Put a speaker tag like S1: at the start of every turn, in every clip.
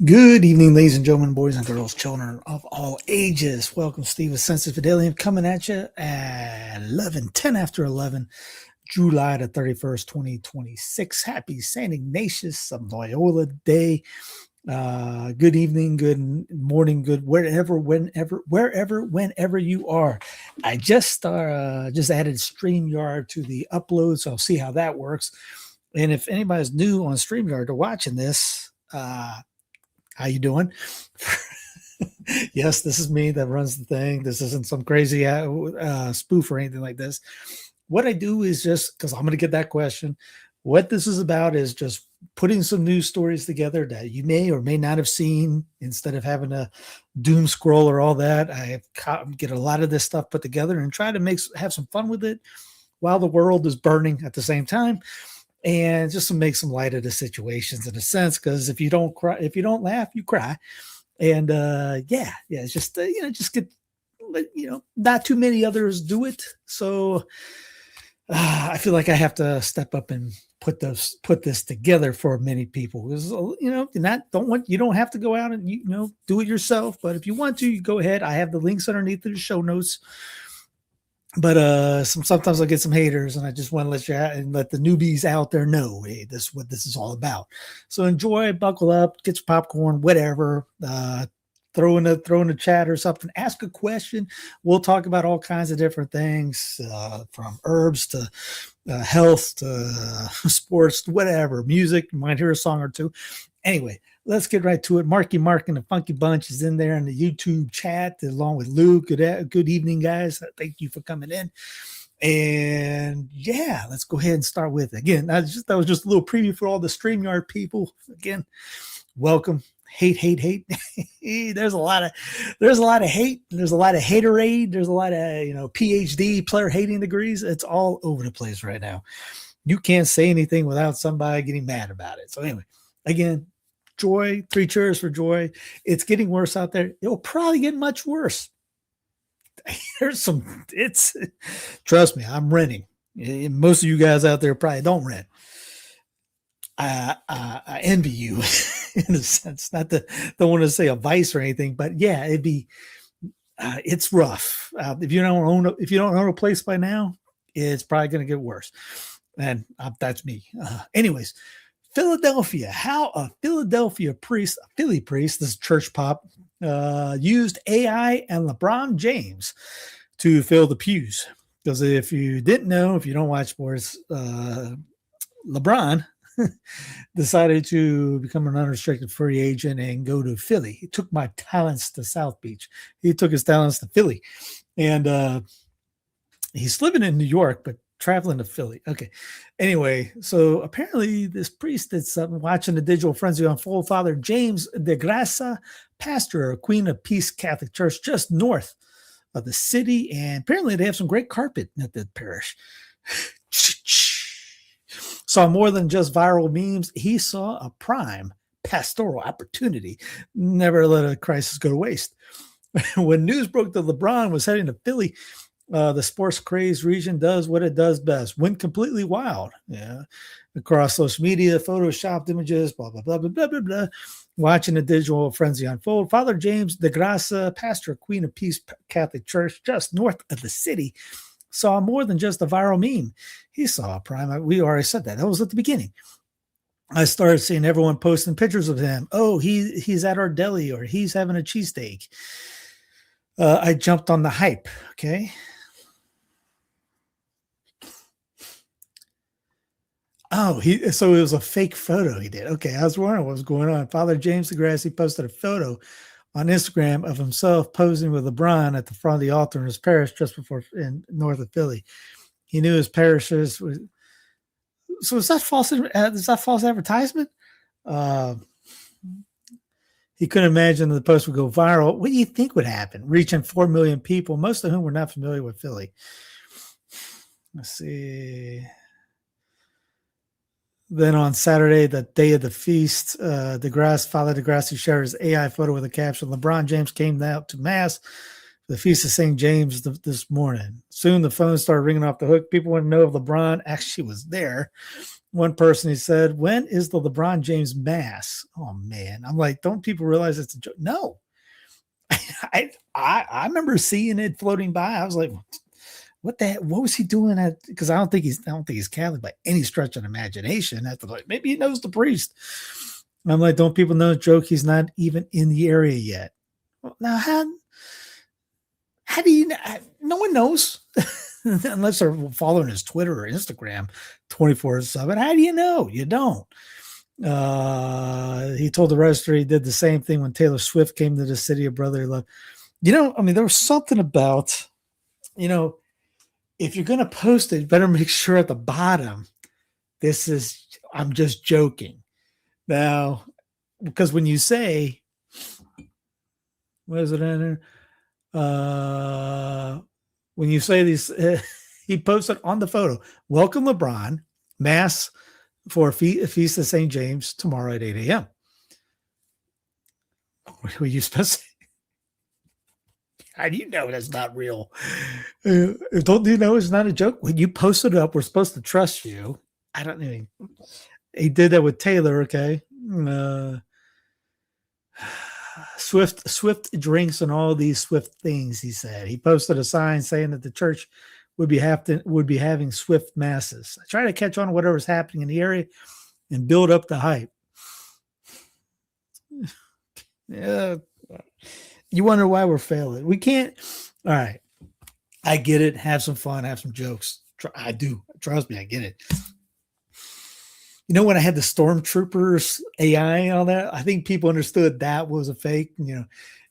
S1: Good evening, ladies and gentlemen, boys and girls, children of all ages. Welcome, Steve with Sensus, Fidelium, coming at you at 10 after 11, July the 31st, 2026. Happy St. Ignatius of Loyola Day. Good evening, good morning, good wherever you are. I just added StreamYard to the upload, so I'll see how that works. And if anybody's new on StreamYard or watching this, how you doing? Yes, this is me that runs the thing. This isn't some crazy spoof or anything like this. What I do is just, because I'm going to get that question, what this is about is just putting some news stories together that you may or may not have seen instead of having to doom scroll or all that. I get a lot of this stuff put together and try to have some fun with it while the world is burning at the same time. And just to make some light of the situations in a sense, because if you don't laugh, you cry. And it's just just get not too many others do it. So I feel like I have to step up and put this together for many people. Because you don't have to go out and do it yourself. But if you want to, you go ahead. I have the links underneath the show notes. But sometimes I get some haters, and I just want to let the newbies out there know, hey, this is what this is all about. So enjoy, buckle up, get your popcorn, whatever. Throw in the chat or something. Ask a question. We'll talk about all kinds of different things, from herbs to health to sports, whatever, music. You might hear a song or two. Anyway, let's get right to it. Marky Mark and the Funky Bunch is in there in the YouTube chat along with Luke. Good evening, guys. Thank you for coming in. And yeah, let's go ahead and start with it. Again, that was just a little preview for all the StreamYard people. Again, welcome. Hate. There's a lot of hate. There's a lot of haterade. There's a lot of PhD player hating degrees. It's all over the place right now. You can't say anything without somebody getting mad about it. So anyway, again, joy, 3 cheers for joy. It's getting worse out there. It'll probably get much worse. Trust me, I'm renting. Most of you guys out there probably don't rent. I envy you in a sense. Don't want to say a vice or anything, but yeah, it's rough. If you don't own a place by now, it's probably going to get worse. And that's me. Anyways, Philadelphia. How a Philadelphia priest, a Philly priest, this is church pop, used AI and LeBron James to fill the pews. Because if you didn't know, if you don't watch sports, LeBron decided to become an unrestricted free agent and go to Philly. He took my talents to South Beach. He took his talents to Philly. And he's living in New York, but traveling to Philly. Okay. Anyway, so apparently this priest did something, watching the digital frenzy unfold. Father James de Graça, pastor of Queen of Peace Catholic Church, just north of the city. And apparently they have some great carpet at the parish. Saw more than just viral memes. He saw a prime pastoral opportunity. Never let a crisis go to waste. When news broke that LeBron was heading to Philly, the sports crazed region does what it does best: went completely wild. Yeah, across social media, photoshopped images, blah blah blah blah blah blah blah. Watching the digital frenzy unfold, Father James de Graça, pastor of Queen of Peace Catholic Church, just north of the city, saw more than just a viral meme. He saw a prime. We already said that. That was at the beginning. I started seeing everyone posting pictures of him. Oh, he's at our deli, or he's having a cheesesteak. I jumped on the hype. Okay. Oh, so it was a fake photo he did. Okay, I was wondering what was going on. Father James de Graça posted a photo on Instagram of himself posing with LeBron at the front of the altar in his parish just before in north of Philly. He knew his parishes. So is that false? Is that false advertisement? He couldn't imagine the post would go viral. What do you think would happen? Reaching 4 million people, most of whom were not familiar with Philly. Let's see. Then on Saturday, the day of the feast, Father de Graça shared his AI photo with a caption: LeBron James came out to mass the Feast of St. James this morning. Soon the phone started ringing off the hook. People want to know if LeBron actually was there. One person, he said, when is the LeBron James mass? Oh, man. I'm like, don't people realize it's a joke? No. I remember seeing it floating by. I was like, what the heck? What was he doing? Because I don't think he's Catholic by any stretch of imagination. I thought, like, maybe he knows the priest. I'm like, don't people know the joke? He's not even in the area yet. Well, now, how do you know? No one knows unless they're following his Twitter or Instagram 24/7. How do you know? You don't. He told the registry he did the same thing when Taylor Swift came to the city of brotherly love. There was something about, if you're going to post it, you better make sure at the bottom, I'm just joking. Now, because when you say, what is it in there? When you say these, he posted on the photo, welcome LeBron, mass for Feast of St. James tomorrow at 8 a.m. What were you supposed to say? How do you know that's not real? Don't you know it's not a joke? When you post it up, we're supposed to trust you. I don't know. He did that with Taylor, okay? Swift drinks and all these Swift things, he said. He posted a sign saying that the church would be having Swift masses. I try to catch on to whatever's happening in the area and build up the hype. Yeah. You wonder why we're failing. We can't. All right. I get it. Have some fun. Have some jokes. I do. Trust me. I get it. When I had the stormtroopers AI and all that, I think people understood that was a fake.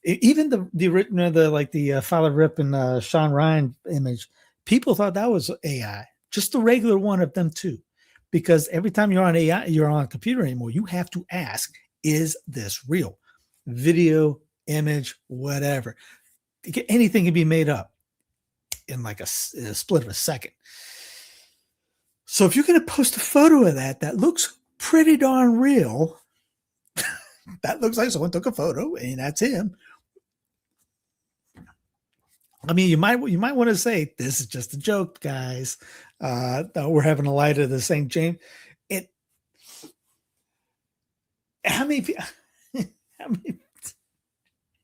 S1: Even the Father Rip and Sean Ryan image, people thought that was AI. Just the regular one of them too, because every time you're on AI, you're on a computer anymore. You have to ask, is this real? Video, image, whatever. Anything can be made up in like a split of a second. So if you're going to post a photo of that looks pretty darn real, that looks like someone took a photo and that's him. I mean, you might want to say this is just a joke, guys. We're having a light of the St. James.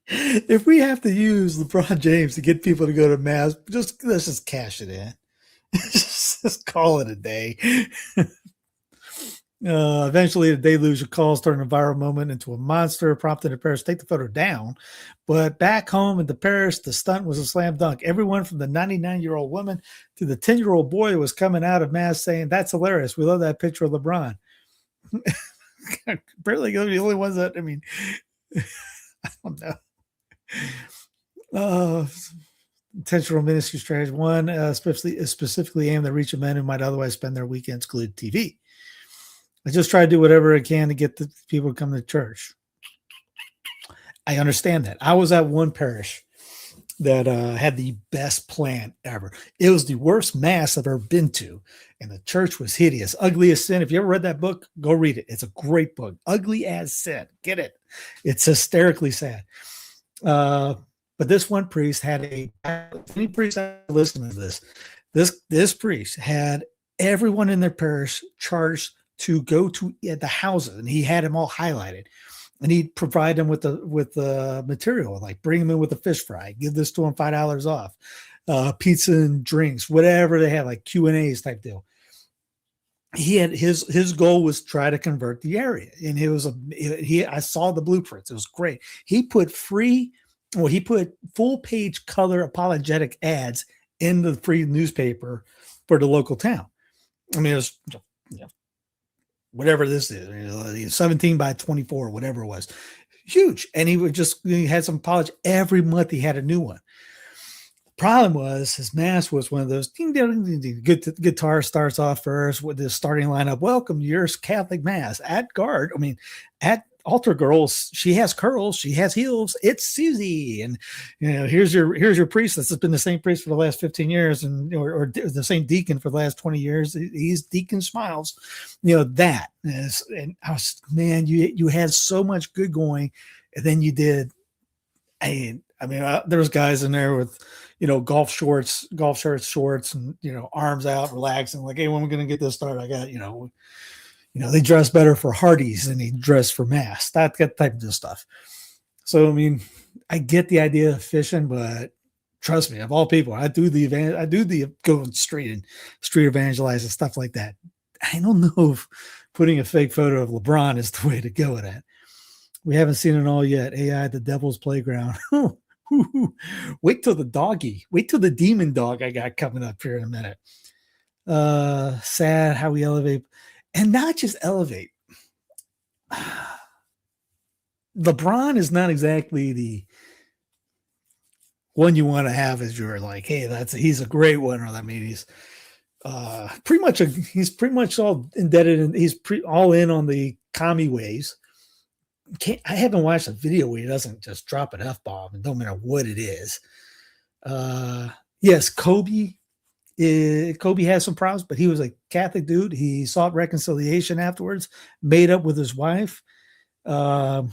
S1: If we have to use LeBron James to get people to go to mass, let's just cash it in. Just call it a day. Eventually, the deluge of calls turned a viral moment into a monster, prompting the parish to take the photo down. But back home in the parish, the stunt was a slam dunk. Everyone from the 99-year-old woman to the 10-year-old boy was coming out of mass saying, "That's hilarious. We love that picture of LeBron." Apparently, they're the only ones that, I don't know. Intentional ministry strategy. One specifically aimed at reaching men who might otherwise spend their weekends glued to TV. I just try to do whatever I can to get the people to come to church. I understand that. I was at one parish that had the best plan ever. It was the worst mass I've ever been to, and the church was hideous. Ugly as Sin. If you ever read that book, go read it. It's a great book. Ugly as Sin. Get it. It's hysterically sad. But this one priest had any priest listening to this priest had everyone in their parish charged to go to the houses, and he had them all highlighted, and he'd provide them with the material, like bring them in with a fish fry, give this to them $5 off, pizza and drinks, whatever they had, like Q&As type deal. He had his goal was try to convert the area, and I saw the blueprints. It was great. He put full page color apologetic ads in the free newspaper for the local town. I mean, it was, whatever this is, 17 by 24, whatever it was, huge. And he had some apology every month. He had a new one. The problem was his mass was one of those good guitar starts off first with the starting lineup. Welcome to your Catholic mass at altar girls. She has curls. She has heels. It's Susie. And, here's your priest. This has been the same priest for the last 15 years or the same deacon for the last 20 years. He's Deacon Smiles, that is, and I was, man, you had so much good going. And then you did I mean, there was guys in there with, golf shorts, shorts, and arms out, relaxing. Like, hey, when we're gonna get this started, I got, they dress better for Hardee's than he dressed for Mass. That type of stuff. So, I mean, I get the idea of fishing, but trust me, of all people, I do the going street evangelizing, stuff like that. I don't know if putting a fake photo of LeBron is the way to go with that. We haven't seen it all yet. AI, the devil's playground. Wait till the demon dog I got coming up here in a minute. Sad how we elevate, and not just elevate. LeBron is not exactly the one you want to have as your like, hey, he's a great one. Or I mean, he's pretty much all indebted, and he's all in on the commie ways. I haven't watched a video where he doesn't just drop an F-bomb, and don't matter what it is. Yes, Kobe has some problems, but he was a Catholic dude. He sought reconciliation afterwards, made up with his wife. I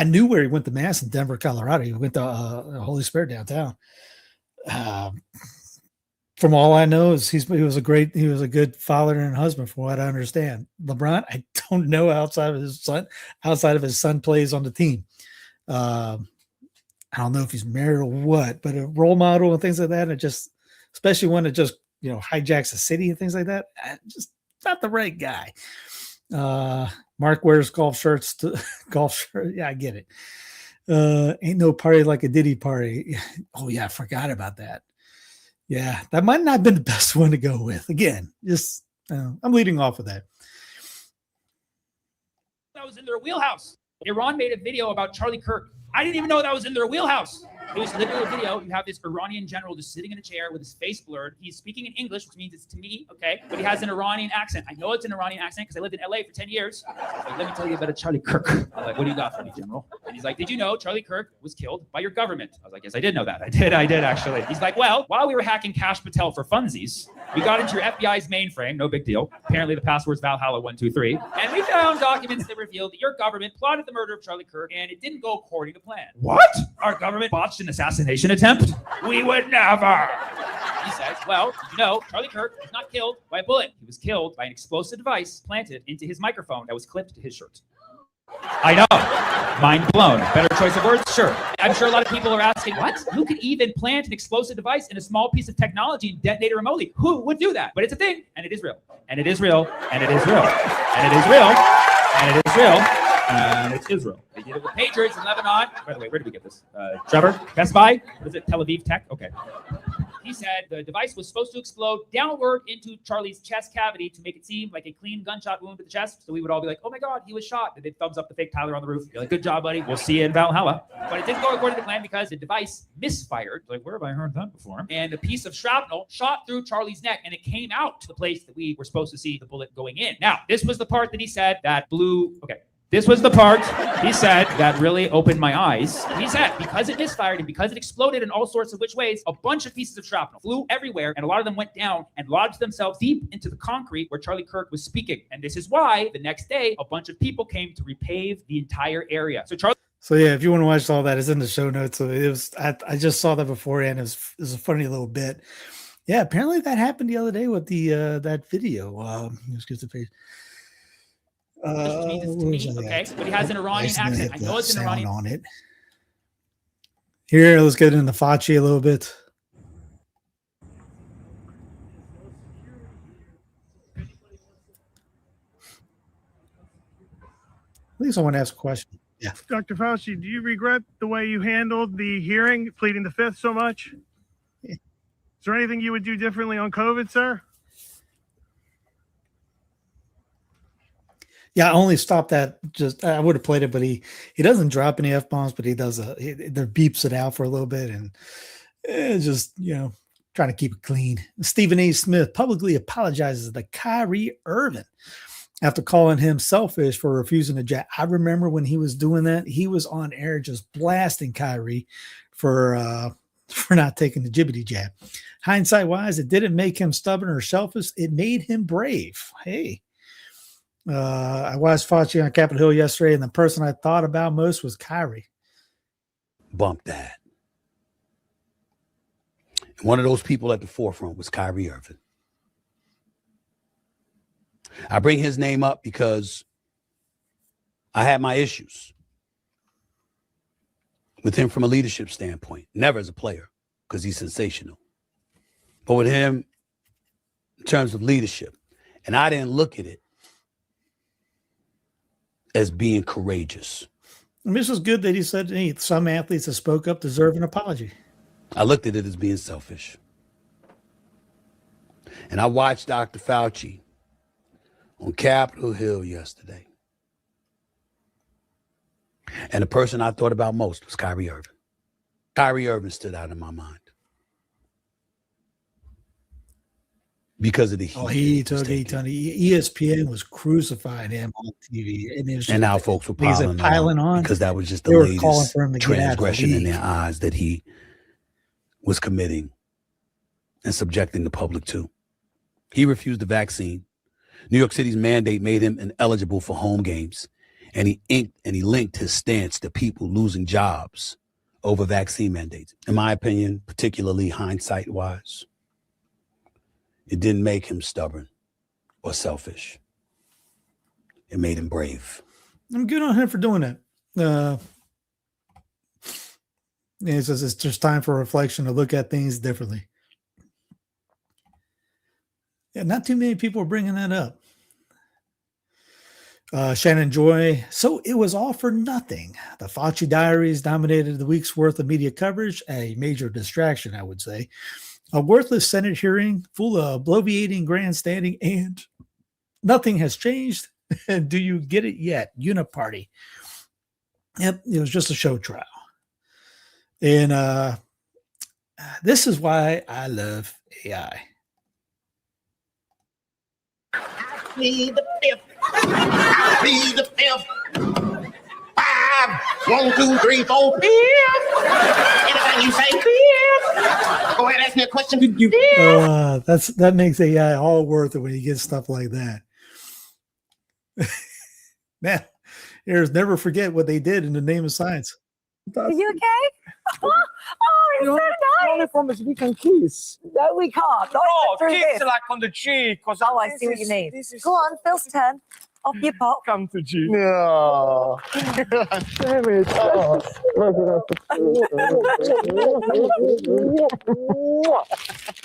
S1: knew where he went to Mass in Denver, Colorado. He went to Holy Spirit downtown. From all I know, is he was a good father and husband, from what I understand. LeBron, I don't know outside of his son plays on the team. I don't know if he's married or what, but a role model and things like that, and especially one that just hijacks a city and things like that, just not the right guy. Mark wears golf shirts. Yeah, I get it. Ain't no party like a Diddy party. Oh yeah, I forgot about that. Yeah, that might not have been the best one to go with. Again, I'm leading off with that.
S2: That was in their wheelhouse. Iran made a video about Charlie Kirk. I didn't even know that was in their wheelhouse. It was literally a video. You have this Iranian general just sitting in a chair with his face blurred. He's speaking in English, which means it's to me, okay? But he has an Iranian accent. I know it's an Iranian accent because I lived in LA for 10 years. Like, let me tell you about a Charlie Kirk. I was like, what do you got for me, General? And he's like, did you know Charlie Kirk was killed by your government? I was like, yes, I did know that. I did actually. He's like, well, while we were hacking Cash Patel for funsies, we got into your FBI's mainframe, no big deal. Apparently the password's Valhalla123. And we found documents that revealed that your government plotted the murder of Charlie Kirk, and it didn't go according to plan. What? Our government botched an assassination attempt? We would never. He says, well, Charlie Kirk was not killed by a bullet. He was killed by an explosive device planted into his microphone that was clipped to his shirt. I know. Mind blown. Better choice of words? Sure. I'm sure a lot of people are asking, what? Who could even plant an explosive device in a small piece of technology and detonate it remotely? Who would do that? But it's a thing, and it is real. And it is real. And it is real. And it is real. And it is real. And it's Israel. They did it with Patriots in Lebanon. By the way, where did we get this? Trevor? Best Buy? Was it Tel Aviv Tech? Okay. He said the device was supposed to explode downward into Charlie's chest cavity to make it seem like a clean gunshot wound to the chest. So we would all be like, oh my God, he was shot. And they'd thumbs up the fake Tyler on the roof. You're like, good job, buddy. We'll see you in Valhalla. But it didn't go according to plan because the device misfired. Like, where have I heard that before? And a piece of shrapnel shot through Charlie's neck, and it came out to the place that we were supposed to see the bullet going in. Now, this was the part that he said that blew. Okay. This was the part, he said, that really opened my eyes. He said, because it misfired and because it exploded in all sorts of which ways, a bunch of pieces of shrapnel flew everywhere, and a lot of them went down and lodged themselves deep into the concrete where Charlie Kirk was speaking. And this is why the next day, a bunch of people came to repave the entire area.
S1: So yeah, if you want to watch all that, it's in the show notes. So it was, I just saw that beforehand. It was a funny little bit. Yeah, apparently that happened the other day with the that video. Excuse the face.
S2: Which means it's to me, okay? But he has an Iranian accent. I know it's an Iranian
S1: on it. Here, let's get into Fauci a little bit. At least I want to ask a question. Yeah.
S3: Dr. Fauci, do you regret the way you handled the hearing, pleading the fifth so much? Yeah. Is there anything you would do differently on COVID, sir?
S1: Yeah, I only stopped that. I would have played it, but he doesn't drop any F-bombs, but he does there beeps it out for a little bit, and just trying to keep it clean. Stephen A. Smith publicly apologizes to Kyrie Irving after calling him selfish for refusing a jab. I remember when he was doing that, he was on air just blasting Kyrie for not taking the jibbity jab. Hindsight wise, it didn't make him stubborn or selfish. It made him brave. Hey. I watched Fauci on Capitol Hill yesterday, and the person I thought about most was Kyrie.
S4: bumped that. And one of those people at the forefront was Kyrie Irving. I bring his name up because I had my issues with him from a leadership standpoint, never as a player, because he's sensational. But with him, in terms of leadership, and I didn't look at it as being courageous.
S1: And this is good that he said, hey, some athletes that spoke up deserve an apology.
S4: I looked at it as being selfish. And I watched Dr. Fauci on Capitol Hill yesterday. And the person I thought about most was Kyrie Irving. Kyrie Irving stood out in my mind. Because of the heat.
S1: ESPN was crucifying him on TV.
S4: And now folks were piling on because that was just the latest transgression in their eyes that he was committing and subjecting the public to. He refused the vaccine. New York City's mandate made him ineligible for home games. And he linked his stance to people losing jobs over vaccine mandates. In my opinion, particularly hindsight-wise, it didn't make him stubborn or selfish. It made him brave.
S1: I'm good on him for doing that. He says it's just time for reflection to look at things differently. Yeah, not too many people are bringing that up. Shannon Joy. So it was all for nothing. The Fauci diaries dominated the week's worth of media coverage, a major distraction, I would say. A worthless Senate hearing full of bloviating, grandstanding, and nothing has changed. Do you get it yet? Uniparty. Yep, it was just a show trial. And this is why I love AI.
S5: Be the fifth. Be the fifth. 5, 1, 2, 3, 4, fifth. Anything you say, fifth. Go ahead, ask me a question.
S1: That makes AI all worth it when you get stuff like that. Now, here's never forget what they did in the name of science.
S6: Are you okay? Oh, it's so nice.
S7: Only promise we can kiss.
S6: No, we can't. Not
S7: No,
S6: through
S7: kiss
S6: this.
S7: like on the cheek. Cause
S6: Oh, I see what you mean. Go on, Phil's turn. Off your pop.
S7: Come to cheek.
S5: No.
S7: Damn it.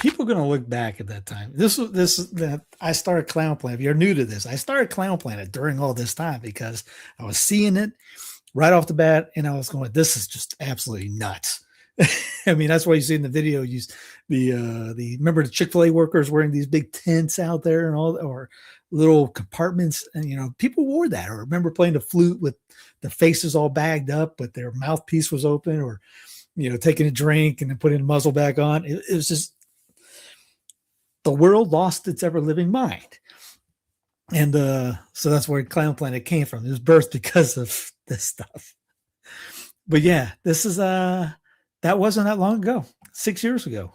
S1: People are going to look back at that time. I started clown playing. If you're new to this, I started clown playing it during all this time because I was seeing it right off the bat, and I was going, "This is just absolutely nuts." I mean, that's why you see in the video, remember the Chick-fil-A workers wearing these big tents out there and all, or little compartments, and people wore that. Or remember playing the flute with the faces all bagged up, but their mouthpiece was open, or taking a drink and then putting the muzzle back on. It was just the world lost its ever living mind, and so that's where Clown Planet came from. It was birthed because of this stuff. But yeah, this is that wasn't that long ago, 6 years ago.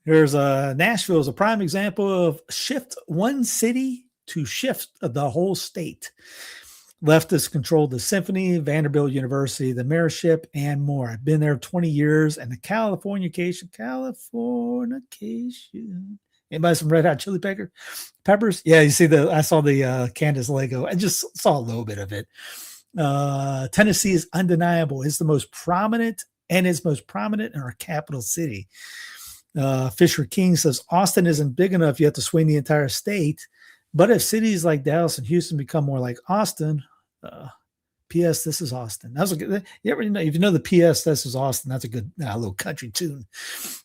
S1: Here's Nashville is a prime example of shift one city to shift the whole state. Leftists controlled the symphony, Vanderbilt University, the mayorship, and more. I've been there 20 years, and the Californication. Anybody some Red Hot Chili Peppers? Yeah, you see I saw the Candace Lego. I just saw a little bit of it. Tennessee is undeniable. It's the most prominent, and it's most prominent in our capital city. Fisher King says Austin isn't big enough yet to swing the entire state, but if cities like Dallas and Houston become more like Austin, P.S. This is Austin. That's a good. If you know the P.S. This is Austin, that's a good little country tune.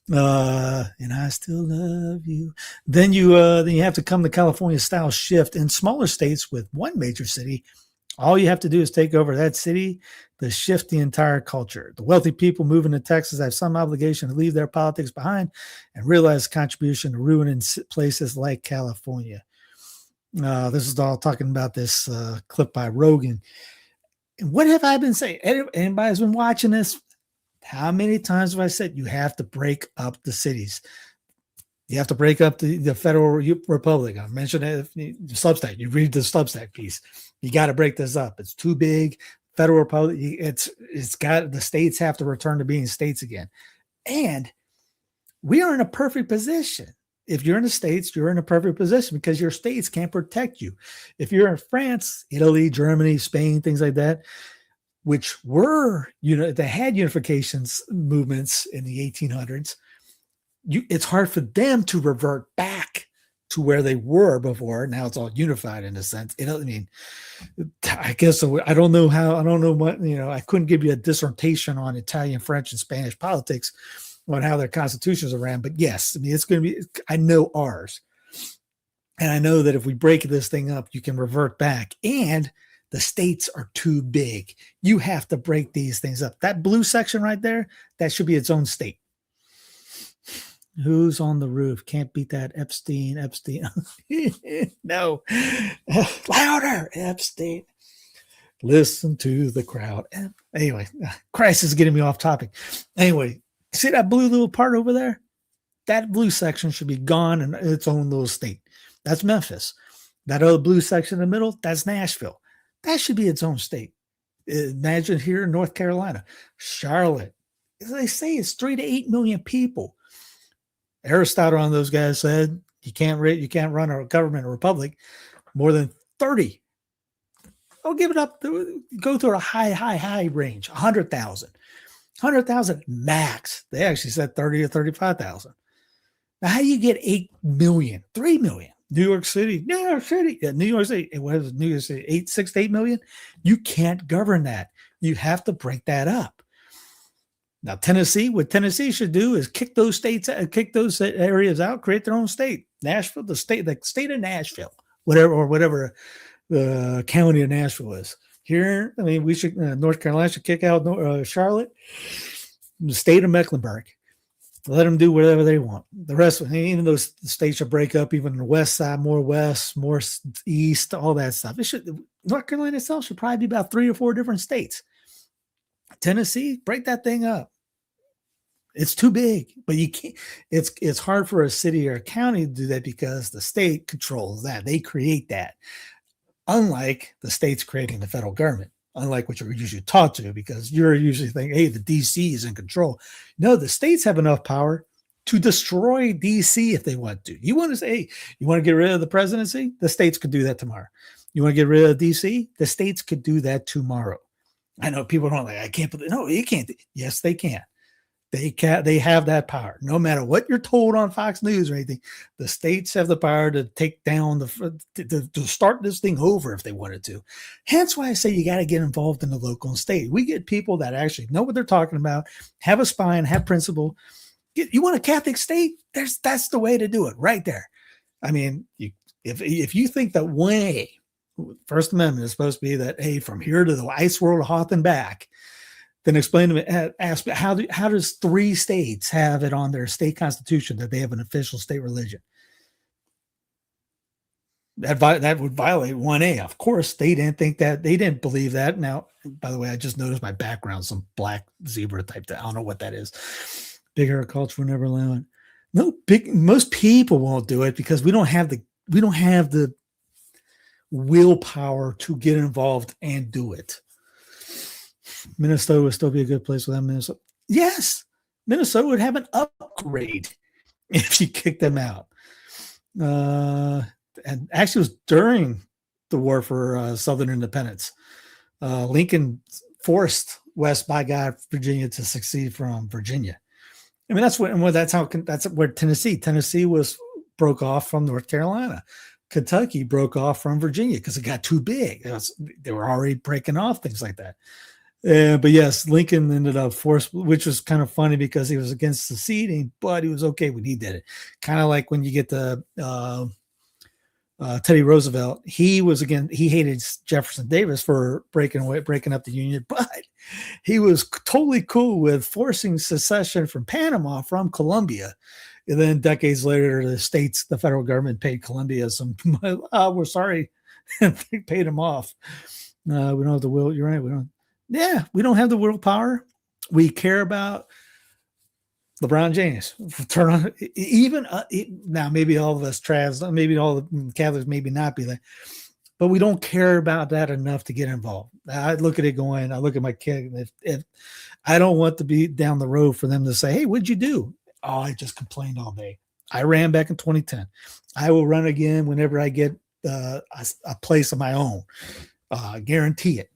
S1: And I still love you. Then you have to come to California style shift in smaller states with one major city. All you have to do is take over that city to shift the entire culture. The wealthy people moving to Texas have some obligation to leave their politics behind and realize contribution to ruining places like California. This is all talking about this clip by Rogan. And what have I been saying? Anybody's been watching this? How many times have I said you have to break up the cities? You have to break up the federal republic. I mentioned it, the Substack. You read the Substack piece. You got to break this up. It's too big. federal republic. It's got, the states have to return to being states again. And we are in a perfect position. If you're in the States, you're in a perfect position because your states can't protect you. If you're in France, Italy, Germany, Spain, things like that, which were, they had unifications movements in the 1800s, it's hard for them to revert back to where they were before. Now it's all unified in a sense. I guess I don't know how, I don't know what, I couldn't give you a dissertation on Italian, French, and Spanish politics on how their constitutions are ran. But yes, it's going to be, I know ours. And I know that if we break this thing up, you can revert back. And the states are too big. You have to break these things up. That blue section right there, that should be its own state. Who's on the roof? Can't beat that. Epstein. No. Louder, Epstein. Listen to the crowd. Anyway, Christ is getting me off topic. Anyway, see that blue little part over there? That blue section should be gone in its own little state. That's Memphis. That other blue section in the middle, that's Nashville. That should be its own state. Imagine here in North Carolina, Charlotte. As they say, it's 3 to 8 million people. Aristotle and those guys said you can't run a government or republic more than 30. I'll give it up. Go through a high range, 100,000. 100,000 max. They actually said 30 or 35,000. Now, how do you get 8 million, 3 million? New York City. New York City, it was New York City, 6 to 8 million. You can't govern that. You have to break that up. Now, Tennessee, what Tennessee should do is kick those areas out, create their own state. Nashville, the state of Nashville, whatever the county of Nashville is. Here, we should, North Carolina should kick out Charlotte, the state of Mecklenburg. Let them do whatever they want. The rest, even those states should break up, even the west side, more west, more east, all that stuff. North Carolina itself should probably be about 3 or 4 different states. Tennessee, break that thing up. It's too big, but you can't. It's hard for a city or a county to do that because the state controls that. They create that. Unlike the states creating the federal government, unlike what you're usually taught to, because you're usually thinking, hey, the DC is in control. No, the states have enough power to destroy DC if they want to. You want to say, hey, you want to get rid of the presidency? The states could do that tomorrow. You want to get rid of DC? The states could do that tomorrow. I know people don't like, I can't believe, no, you can't. Yes, they can. They have that power. No matter what you're told on Fox News or anything, the states have the power to take down to start this thing over if they wanted to. Hence why I say you got to get involved in the local and state. We get people that actually know what they're talking about, have a spine, have principle. You want a Catholic state? That's the way to do it right there. If you think that way, First Amendment is supposed to be that, hey, from here to the ice world of Hoth and back, then explain to me, ask me, how does 3 states have it on their state constitution that they have an official state religion? That would violate 1A. Of course, they didn't think that. They didn't believe that. Now, by the way, I just noticed my background, some black zebra type. I don't know what that is. Big hair culture will never allow it. No, most people won't do it because we don't have the willpower to get involved and do it. Minnesota would still be a good place without Minnesota. Yes, Minnesota would have an upgrade if you kicked them out. And actually, it was during the war for Southern independence. Lincoln forced West by God, Virginia to secede from Virginia. That's where Tennessee broke off from North Carolina. Kentucky broke off from Virginia because it got too big. They were already breaking off, things like that. But yes, Lincoln ended up forced, which was kind of funny because he was against seceding, but he was okay when he did it. Kind of like when you get the Teddy Roosevelt, he hated Jefferson Davis for breaking up the Union, but he was totally cool with forcing secession from Panama from Colombia. And then decades later, the federal government paid Colombia some, we're sorry, they paid him off. We don't have the will. You're right. We don't have the willpower. We care about LeBron James. Turn on even now. Maybe all of us maybe all the Catholics, maybe not be there, but we don't care about that enough to get involved. I look at it going, I look at my kid, if I don't want to be down the road for them to say, hey, what'd you do? Oh, I just complained all day. I ran back in 2010. I will run again whenever I get a place of my own. Guarantee it.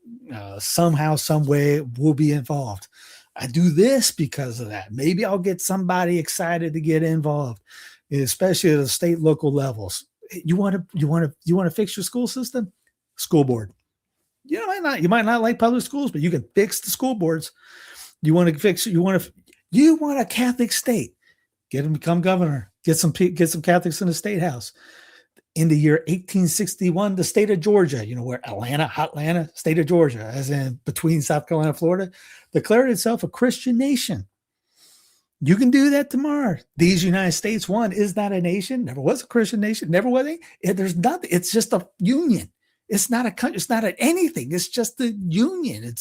S1: Somehow, some way, we'll be involved. I do this because of that. Maybe I'll get somebody excited to get involved, especially at the state, local levels. You want to fix your school system? School board. You might not like public schools, but you can fix the school boards. You want to fix. You want a Catholic state. Get them to become governor. Get some Catholics in the state house. In the year 1861, the state of Georgia, where Atlanta, state of Georgia, as in between South Carolina and Florida, declared itself a Christian nation. You can do that tomorrow. These United States, one, is not a nation, never was a Christian nation, never was there's nothing. It's just a union. It's not a country. It's not anything. It's just the union.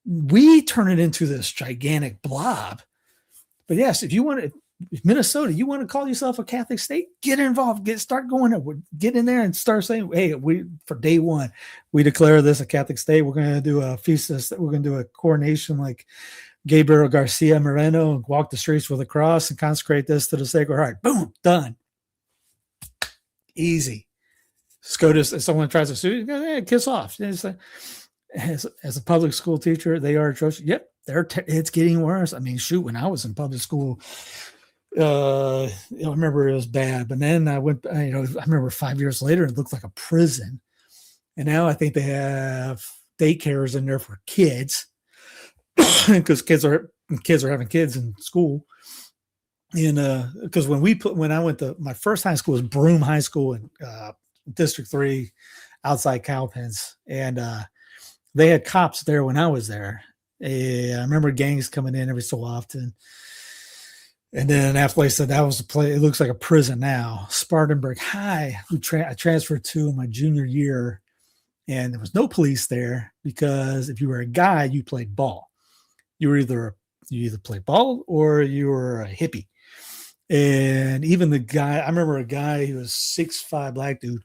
S1: We turn it into this gigantic blob. But yes, if you want to, Minnesota, you want to call yourself a Catholic state? Get involved. Start going there. Get in there and start saying, "Hey, for day one, we declare this a Catholic state. We're going to do a feast. We're going to do a coronation like Gabriel Garcia Moreno and walk the streets with a cross and consecrate this to the Sacred Heart." Boom, done. Easy. SCOTUS. If someone tries to sue you, kiss off. It's like, as a public school teacher, they are atrocious. Yep, it's getting worse. I mean, shoot, when I was in public school. I remember it was bad, but then I went, I remember 5 years later, it looked like a prison. And now I think they have daycares in there for kids because kids are having kids in school. And because when I went to my first high school was Broome High School in District 3 outside Cowpens. And they had cops there when I was there. I remember gangs coming in every so often. And then after I said that was the place, it looks like a prison now. Spartanburg High, I transferred to in my junior year, and there was no police there because if you were a guy, you played ball. You either played ball or you were a hippie. And even the guy, I remember a guy who was 6'5" black dude,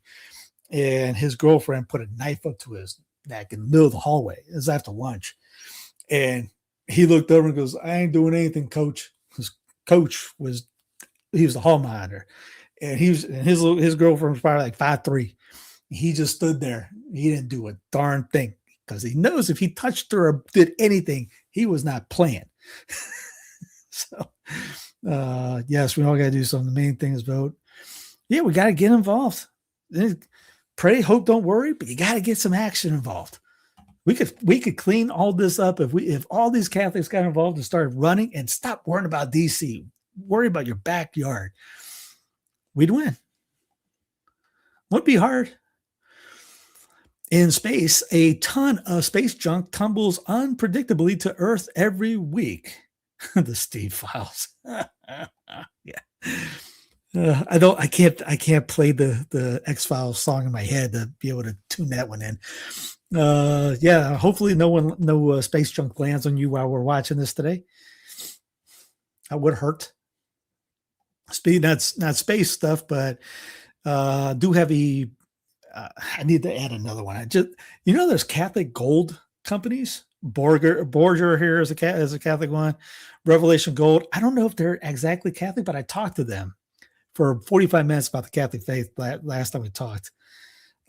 S1: and his girlfriend put a knife up to his neck in the middle of the hallway. It was after lunch, and he looked over and goes, "I ain't doing anything, coach." Coach was the hall monitor, and his girlfriend was probably like 5'3". He just stood there. He didn't do a darn thing because he knows if he touched her or did anything, he was not playing. So, yes, we all got to do something. The main thing is vote. Yeah, we got to get involved. Pray, hope, don't worry, but you got to get some action involved. We could clean all this up if all these Catholics got involved and started running and stop worrying about DC. Worry about your backyard. We'd win. Wouldn't be hard. In space, a ton of space junk tumbles unpredictably to Earth every week. The Steve Files. Yeah. I can't play the X-Files song in my head to be able to tune that one in. Yeah, hopefully no space junk lands on you while we're watching this today. That would hurt. That's not space stuff, but do have I need to add another one. There's Catholic gold companies. Borger here is a Catholic one. Revelation Gold. I don't know if they're exactly Catholic, but I talked to them for 45 minutes about the Catholic faith last time we talked.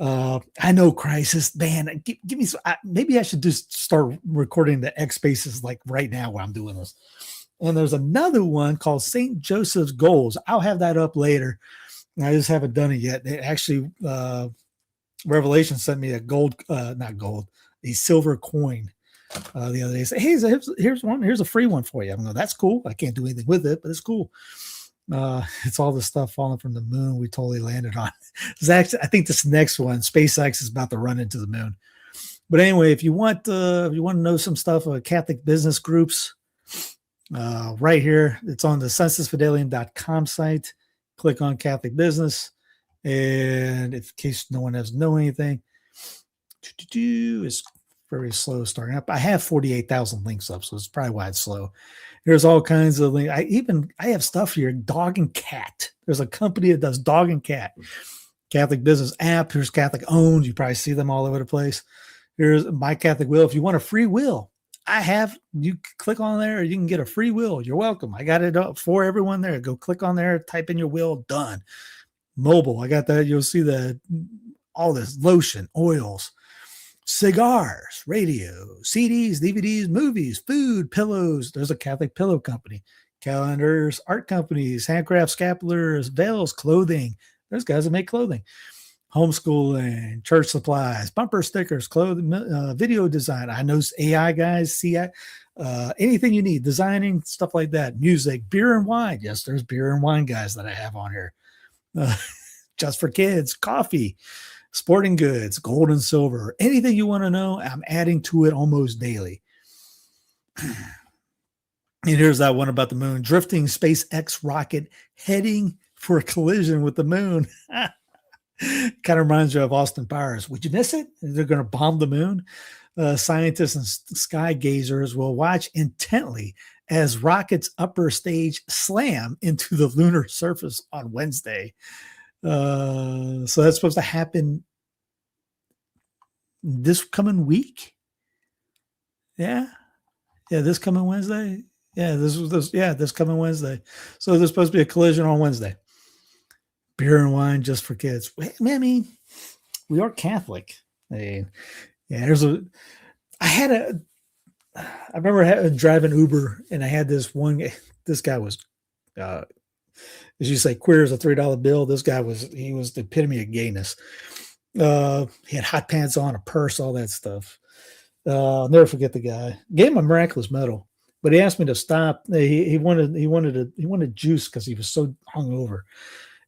S1: I know crisis, man. Give me some, maybe I should just start recording the X Spaces like right now while I'm doing this. And there's another one called St. Joseph's Golds. I'll have that up later. I just haven't done it yet. It actually, Revelation sent me a silver coin the other day. Say, hey, here's a free one for you. I'm going, that's cool. I can't do anything with it, but it's cool. It's all the stuff falling from the moon we totally landed on. I think this next one, SpaceX, is about to run into the moon. But anyway, if you want to know some stuff about Catholic business groups, right here, it's on the censusfidelium.com site. Click on Catholic business, and in case no one doesn't know anything, it's very slow starting up. I have 48,000 links up, so it's probably why it's slow. There's all kinds of links. I have stuff here, dog and cat. There's a company that does dog and cat. Catholic business app. Here's Catholic owned. You probably see them all over the place. Here's My Catholic Will. If you want a free will, you click on there, you can get a free will. You're welcome. I got it up for everyone there. Go click on there, type in your will, done. Mobile. I got that. You'll see all this lotion, oils, cigars, radio, CDs, DVDs, movies, food, pillows. There's a Catholic pillow company, calendars, art companies, handcraft scapulars, veils, clothing. There's guys that make clothing, homeschooling, church supplies, bumper stickers, clothing, video design. I know AI guys, anything you need, designing, stuff like that, music, beer and wine. Yes, there's beer and wine guys that I have on here. Just for kids, coffee, sporting goods, gold and silver, anything you want to know, I'm adding to it almost daily. And here's that one about the moon. Drifting SpaceX rocket heading for a collision with the moon. Kind of reminds you of Austin Powers. Would you miss it? They're going to bomb the moon. Scientists and sky gazers will watch intently as rocket's upper stage slam into the lunar surface on Wednesday. So that's supposed to happen this coming week. Yeah, this coming Wednesday. This coming Wednesday. So there's supposed to be a collision on Wednesday. Beer and wine just for kids. I mean, we are Catholic. I remember driving Uber, and I had this guy was, as you say, queer as a $3 bill. This guy was the epitome of gayness. He had hot pants on, a purse, all that stuff. I'll never forget the guy. Gave him a Miraculous medal, but he asked me to stop. He wanted juice because he was so hungover.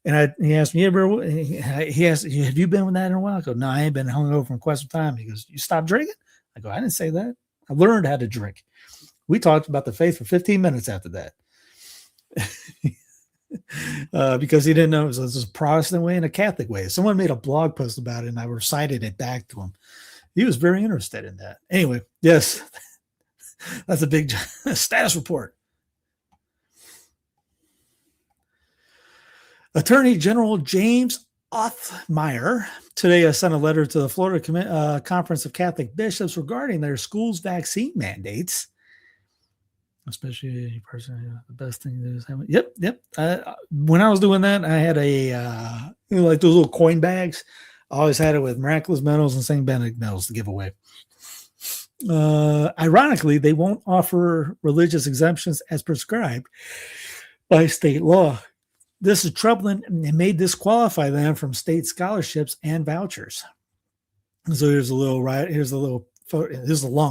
S1: And he asked me, he asked, have you been with that in a while? I go, no, I ain't been hungover in quite some time. He goes, you stopped drinking? I go, I didn't say that. I learned how to drink. We talked about the faith for 15 minutes after that. Because he didn't know it was a Protestant way and a Catholic way. Someone made a blog post about it, and I recited it back to him. He was very interested in that. Anyway, yes, that's a big status report. Attorney General James Othmeyer today sent a letter to the Florida Conference of Catholic Bishops regarding their school's vaccine mandates. Especially the best thing to do is have it. Yep. When I was doing that, I had like those little coin bags. I always had it with Miraculous medals and St. Benedict medals to give away. Ironically, they won't offer religious exemptions as prescribed by state law. This is troubling and may disqualify them from state scholarships and vouchers. So here's a long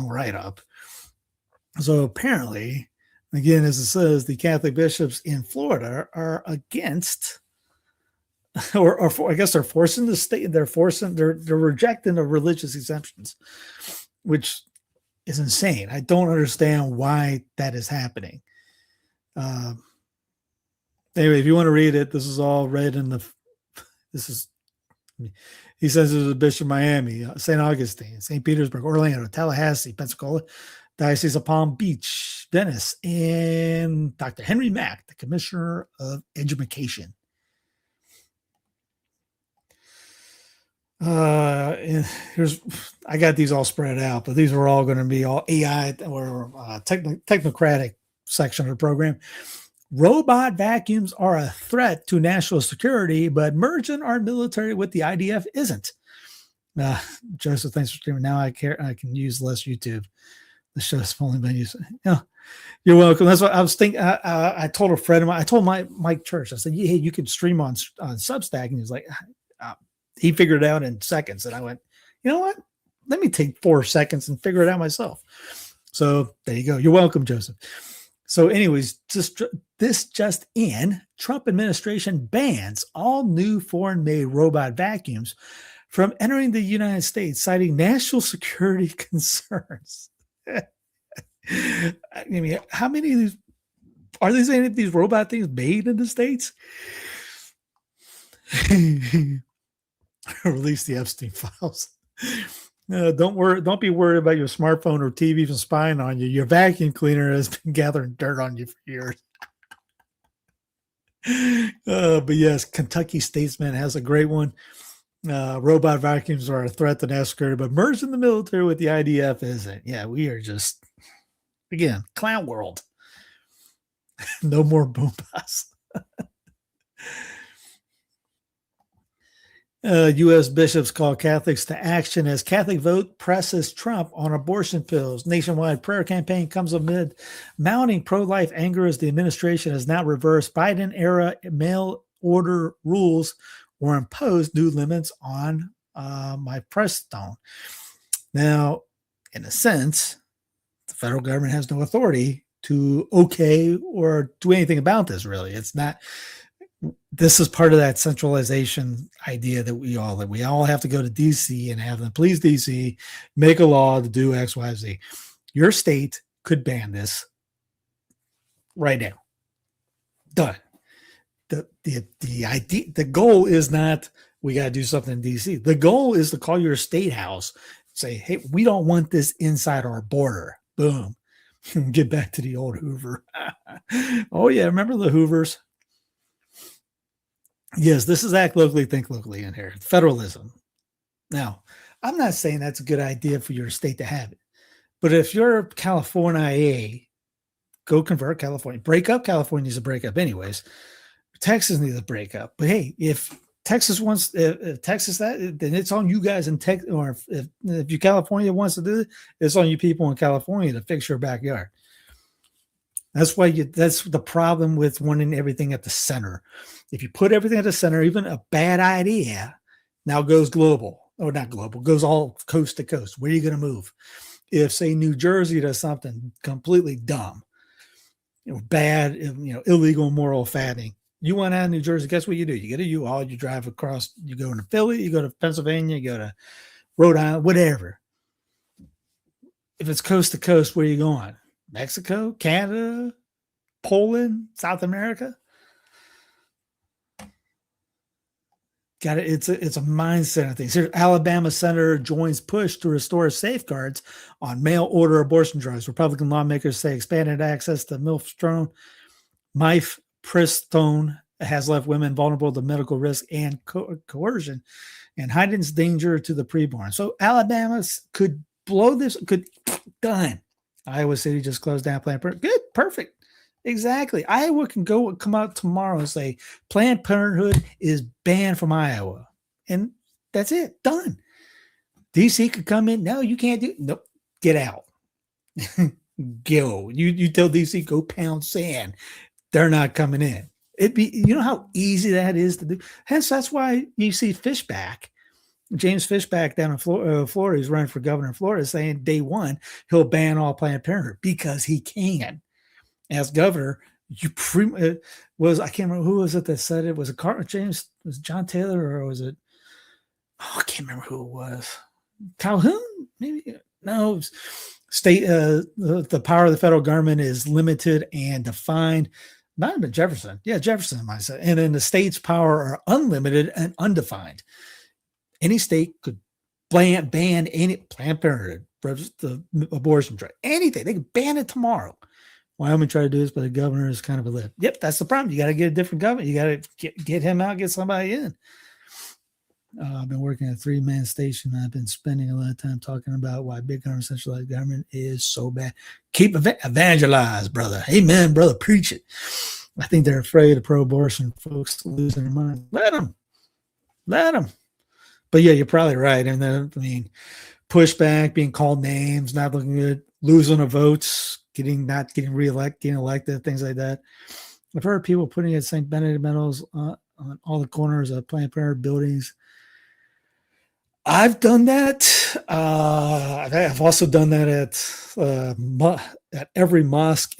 S1: write-up. So apparently, again, as it says, the Catholic bishops in Florida are against, I guess they're forcing the state. They're rejecting the religious exemptions, which is insane. I don't understand why that is happening. Anyway, if you want to read it, this is all read he says there's a bishop of Miami, St. Augustine, St. Petersburg, Orlando, Tallahassee, Pensacola, Diocese of Palm Beach, Venice, and Dr. Henry Mack, the Commissioner of Education. I got these all spread out, but these are all going to be all AI or technocratic section of the program. Robot vacuums are a threat to national security, but merging our military with the IDF isn't. Joseph, thanks for streaming. Now I can use less YouTube. The show's only been used. You're welcome. That's what I was thinking. I told a friend of mine, I told Mike Church, I said, hey, you can stream on Substack. And he was like, he figured it out in seconds. And I went, you know what? Let me take 4 seconds and figure it out myself. So there you go. You're welcome, Joseph. So anyways, this just in, Trump administration bans all new foreign-made robot vacuums from entering the United States, citing national security concerns. I mean, how many of these are these? Any of these robot things made in the States? Release the Epstein files. Don't be worried about your smartphone or TV from spying on you. Your vacuum cleaner has been gathering dirt on you for years. But yes, Kentucky Statesman has a great one. Robot vacuums are a threat to national security, but merging the military with the IDF isn't. Yeah, we are just, again, clown world. No more boom bust. U.S. bishops call Catholics to action as Catholic vote presses Trump on abortion pills. Nationwide prayer campaign comes amid mounting pro-life anger as the administration has now reversed Biden-era mail order rules or imposed new limits on minestrone. Now, in a sense, the federal government has no authority to okay or do anything about this, really. It's not. This is part of that centralization idea that we all have to go to DC and have them, please DC, make a law to do X, Y, Z. Your state could ban this right now. Done. The idea, the goal is not we got to do something in DC. The goal is to call your state house, say, hey, we don't want this inside our border. Boom. Get back to the old Hoover. Oh yeah, remember the Hoovers? Yes, this is act locally, think locally in here. Federalism. Now, I'm not saying that's a good idea for your state to have it. But if you're California, go convert California. Break up California needs to break up anyways. Texas needs to break up. But hey, if Texas wants, if Texas that, then it's on you guys in Texas. Or if you California wants to do it, it's on you people in California to fix your backyard. That's why that's the problem with wanting everything at the center. If you put everything at the center, even a bad idea now goes global, or not global, goes all coast to coast. Where are you going to move? If, say, New Jersey does something completely dumb, bad, illegal, immoral fattening, you want out of New Jersey, guess what you do? You get a U-Haul, you drive across, you go into Philly, you go to Pennsylvania, you go to Rhode Island, whatever. If it's coast to coast, where are you going? Mexico, Canada, Poland, South America. Got it. It's a mindset of things. Here, Alabama senator joins push to restore safeguards on mail order abortion drugs. Republican lawmakers say expanded access to minestrone has left women vulnerable to medical risk and coercion, and heightens danger to the preborn. So Alabama could blow this. Could done. Iowa City just closed down Planned Parenthood. Good, perfect. Exactly. Iowa can come out tomorrow and say Planned Parenthood is banned from Iowa. And that's it. Done. DC could come in. No, you can't do it. Nope. Get out. Go. You tell DC, go pound sand. They're not coming in. You know how easy that is to do. Hence, that's why you see Fishback. James Fishback down in Florida, he's running for governor in Florida, saying day one, he'll ban all Planned Parenthood because he can. As governor, I can't remember who was it that said it. Was it James? Was it John Taylor or was it? Oh, I can't remember who it was. Calhoun? Maybe? No. State, the power of the federal government is limited and defined. Not even Jefferson. Yeah, Jefferson might say. And then the state's power are unlimited and undefined. Any state could ban any Planned Parenthood, the abortion drug, anything. They could ban it tomorrow. Wyoming tried to do this, but the governor is kind of a lip. Yep, that's the problem. You got to get a different government. You got to get him out, get somebody in. I've been working at a 3-man station. I've been spending a lot of time talking about why big government, centralized government is so bad. Keep evangelize, brother. Amen, brother. Preach it. I think they're afraid of pro-abortion folks losing their mind. Let them. But yeah, you're probably right. And then, pushback, being called names, not looking good, losing the votes, not getting reelected, getting elected, things like that. I've heard people putting at St. Benedict medals on all the corners of Planned Parenthood buildings. I've done that. I've also done that at every mosque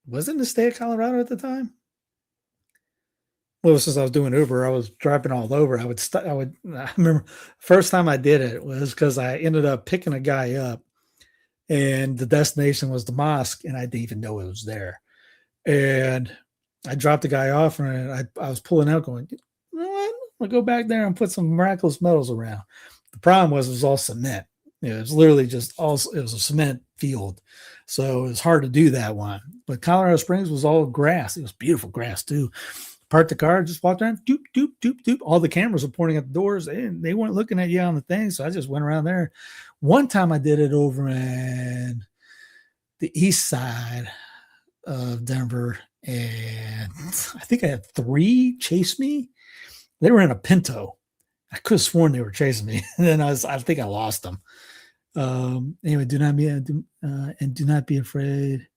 S1: was it in the state of Colorado at the time? Well, since I was doing Uber, I was driving all over. I remember first time I did it was because I ended up picking a guy up and the destination was the mosque and I didn't even know it was there. And I dropped the guy off and I was pulling out going, you know what? I'm going to go back there and put some Miraculous medals around. The problem was it was all cement. It was literally it was a cement field. So it was hard to do that one. But Colorado Springs was all grass. It was beautiful grass too. parked the car, just walked around, doop, doop, doop, doop. All the cameras were pointing at the doors. They weren't looking at you on the thing. So I just went around there. One time I did it over in the east side of Denver, and I think I had 3 chase me. They were in a Pinto. I could have sworn they were chasing me. And then I think I lost them. Anyway, do not be afraid.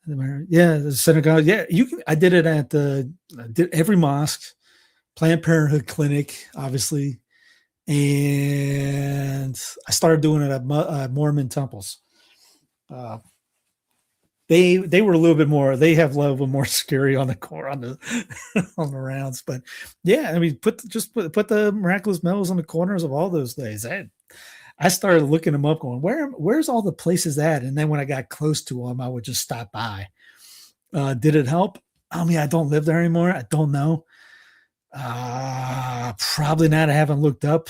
S1: Yeah, the synagogue. Yeah, you can. I did it at every mosque, Planned Parenthood clinic, obviously, and I started doing it at Mormon temples. They were a little bit more. They have a little bit more security on the core on the on the rounds, but yeah, I mean, put the miraculous medals on the corners of all those days. I started looking them up, going, where's all the places at? And then when I got close to them, I would just stop by. Did it help? I mean, I don't live there anymore. I don't know. Probably not. I haven't looked up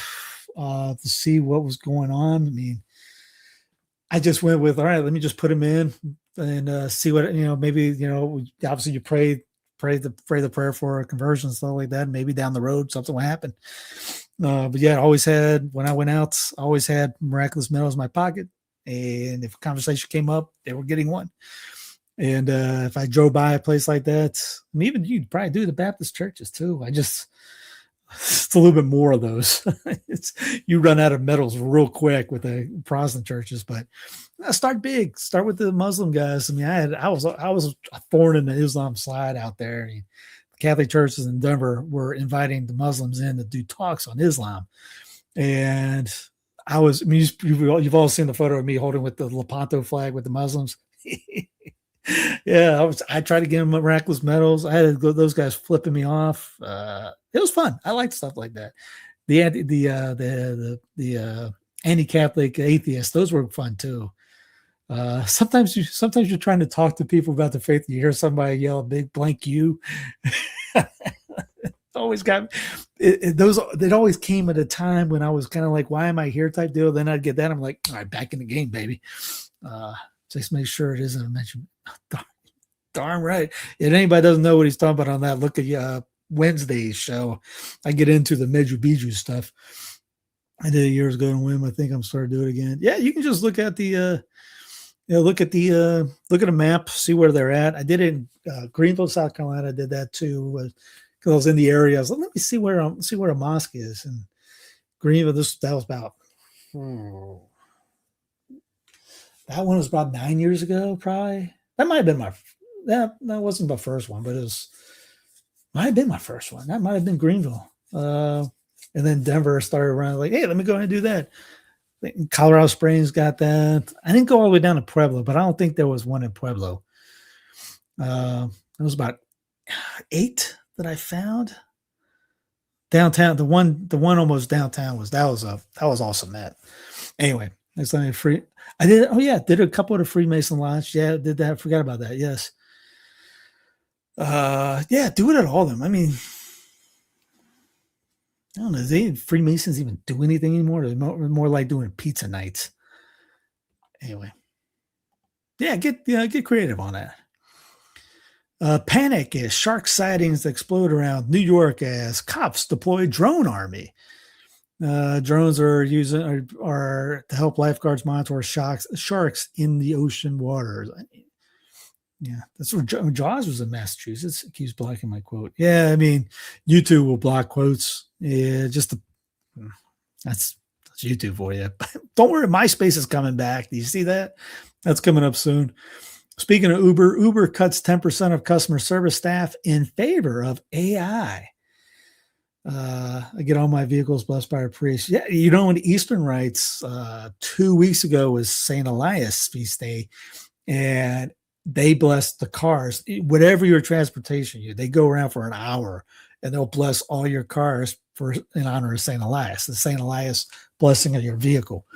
S1: to see what was going on. I mean, I just went with, all right, let me just put them in and see what, maybe, obviously you pray the prayer for a conversion and stuff like that. Maybe down the road, something will happen. But yeah, when I went out, I always had miraculous medals in my pocket. And if a conversation came up, they were getting one. And if I drove by a place like that, and even you'd probably do the Baptist churches too. It's a little bit more of those. You run out of medals real quick with the Protestant churches, but start big. Start with the Muslim guys. I mean, I was a thorn in the Islam side out there. The Catholic churches in Denver were inviting the Muslims in to do talks on Islam, and you've all seen the photo of me holding with the Lepanto flag with the Muslims. Yeah, I tried to give them miraculous medals. I had those guys flipping me off. It was fun. I liked stuff like that. The anti-Catholic atheists, those were fun too. Sometimes you're trying to talk to people about the faith, and you hear somebody yell a big blank U. Always got it always came at a time when I was kind of like, why am I here type deal. Then I'd get that. I'm like, all right, back in the game, baby. Just make sure it isn't a mention. Darn right. If anybody doesn't know what he's talking about on that, look at Wednesday's show. I get into the Meju Biju stuff. I did it years ago in WIM. I think I'm starting to do it again. Yeah, you can just look at the look at a map, see where they're at. I did it in Greenville, South Carolina. I did that too because I was in the area. I was like, let me see where a mosque is. And Greenville, that was about that one was about 9 years ago, probably. That might have been that wasn't my first one, but might have been my first one. That might have been Greenville. And then Denver started around like, hey, let me go ahead and do that. Colorado Springs got that. I didn't go all the way down to Pueblo, but I don't think there was one in Pueblo. It was about 8 that I found. Downtown, the one almost downtown was awesome. That anyway, that's not free. I did. Oh yeah, did a couple of the Freemason Lodge. Yeah, did that. Forgot about that. Yes. Yeah, do it at all of them. I mean, I don't know. Do Freemasons even do anything anymore? They're more like doing pizza nights. Anyway, yeah, get creative on that. Panic as shark sightings explode around New York as cops deploy drone army. Drones are to help lifeguards monitor sharks in the ocean waters. Yeah, that's where Jaws was in Massachusetts. It keeps blocking my quote. Yeah, I mean, YouTube will block quotes. Yeah, that's YouTube for you. Don't worry, MySpace is coming back. Do you see that? That's coming up soon. Speaking of Uber cuts 10% of customer service staff in favor of AI. I get all my vehicles blessed by a priest. Yeah, in the Eastern rites, 2 weeks ago was St. Elias feast day, and they bless the cars. Whatever your transportation, they go around for an hour, and they'll bless all your cars in honor of St. Elias, the St. Elias blessing of your vehicle.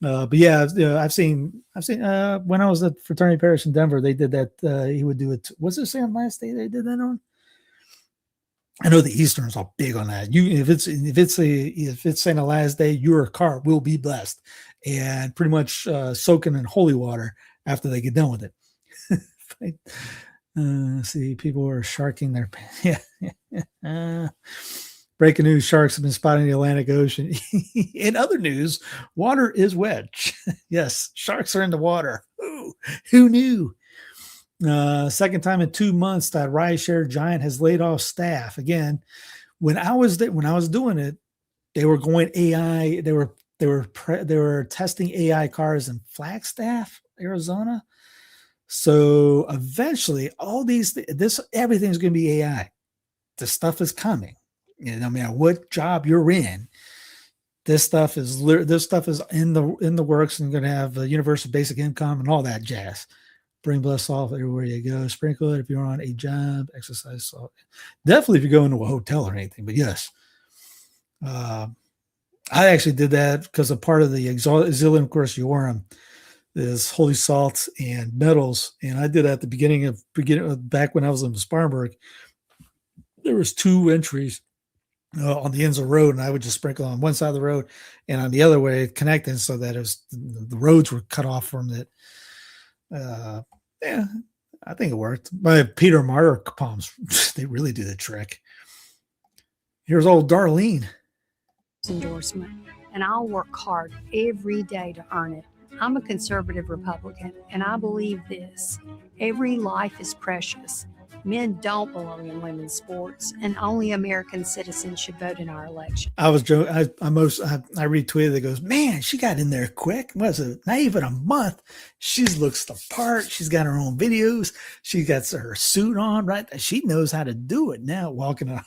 S1: But yeah, I've seen when I was at Fraternity Parish in Denver, they did that. He would do it. Was it St. Elias Day they did that on? I know the Easterns are big on that. If it's St. Elias Day, your car will be blessed and pretty much soaking in holy water after they get done with it. See, people are sharking their breaking news: sharks have been spotted in the Atlantic Ocean. In other news, water is wet. Yes, sharks are in the water. Ooh, who knew? Second time in 2 months that rideshare giant has laid off staff. Again, when I was doing it, they were going AI. They were testing AI cars in Flagstaff, Arizona. So eventually, everything's going to be AI. This stuff is coming. No matter what job you're in, this stuff is in the works, and going to have a universal basic income and all that jazz. Bring blood salt everywhere you go. Sprinkle it if you're on a job. Exercise salt. Definitely if you go into a hotel or anything. But yes, I actually did that because a part of the Exilium Cursiorum is holy salts and metals, and I did that at the beginning back when I was in Spartanburg. There was 2 entries on the ends of the road, and I would just sprinkle on one side of the road and on the other way connecting, so that the roads were cut off from it. Yeah, I think it worked. My Peter Martyr palms, they really do the trick. Here's old Darlene.
S6: Endorsement, and I'll work hard every day to earn it. I'm a conservative Republican, and I believe this: every life is precious. Men don't belong in women's sports, and only American citizens should vote in our election.
S1: I was joking. I retweeted it. Goes, man, she got in there quick. Was it not even a month? She looks the part. She's got her own videos. She got her suit on, right? She knows how to do it now. Walking in a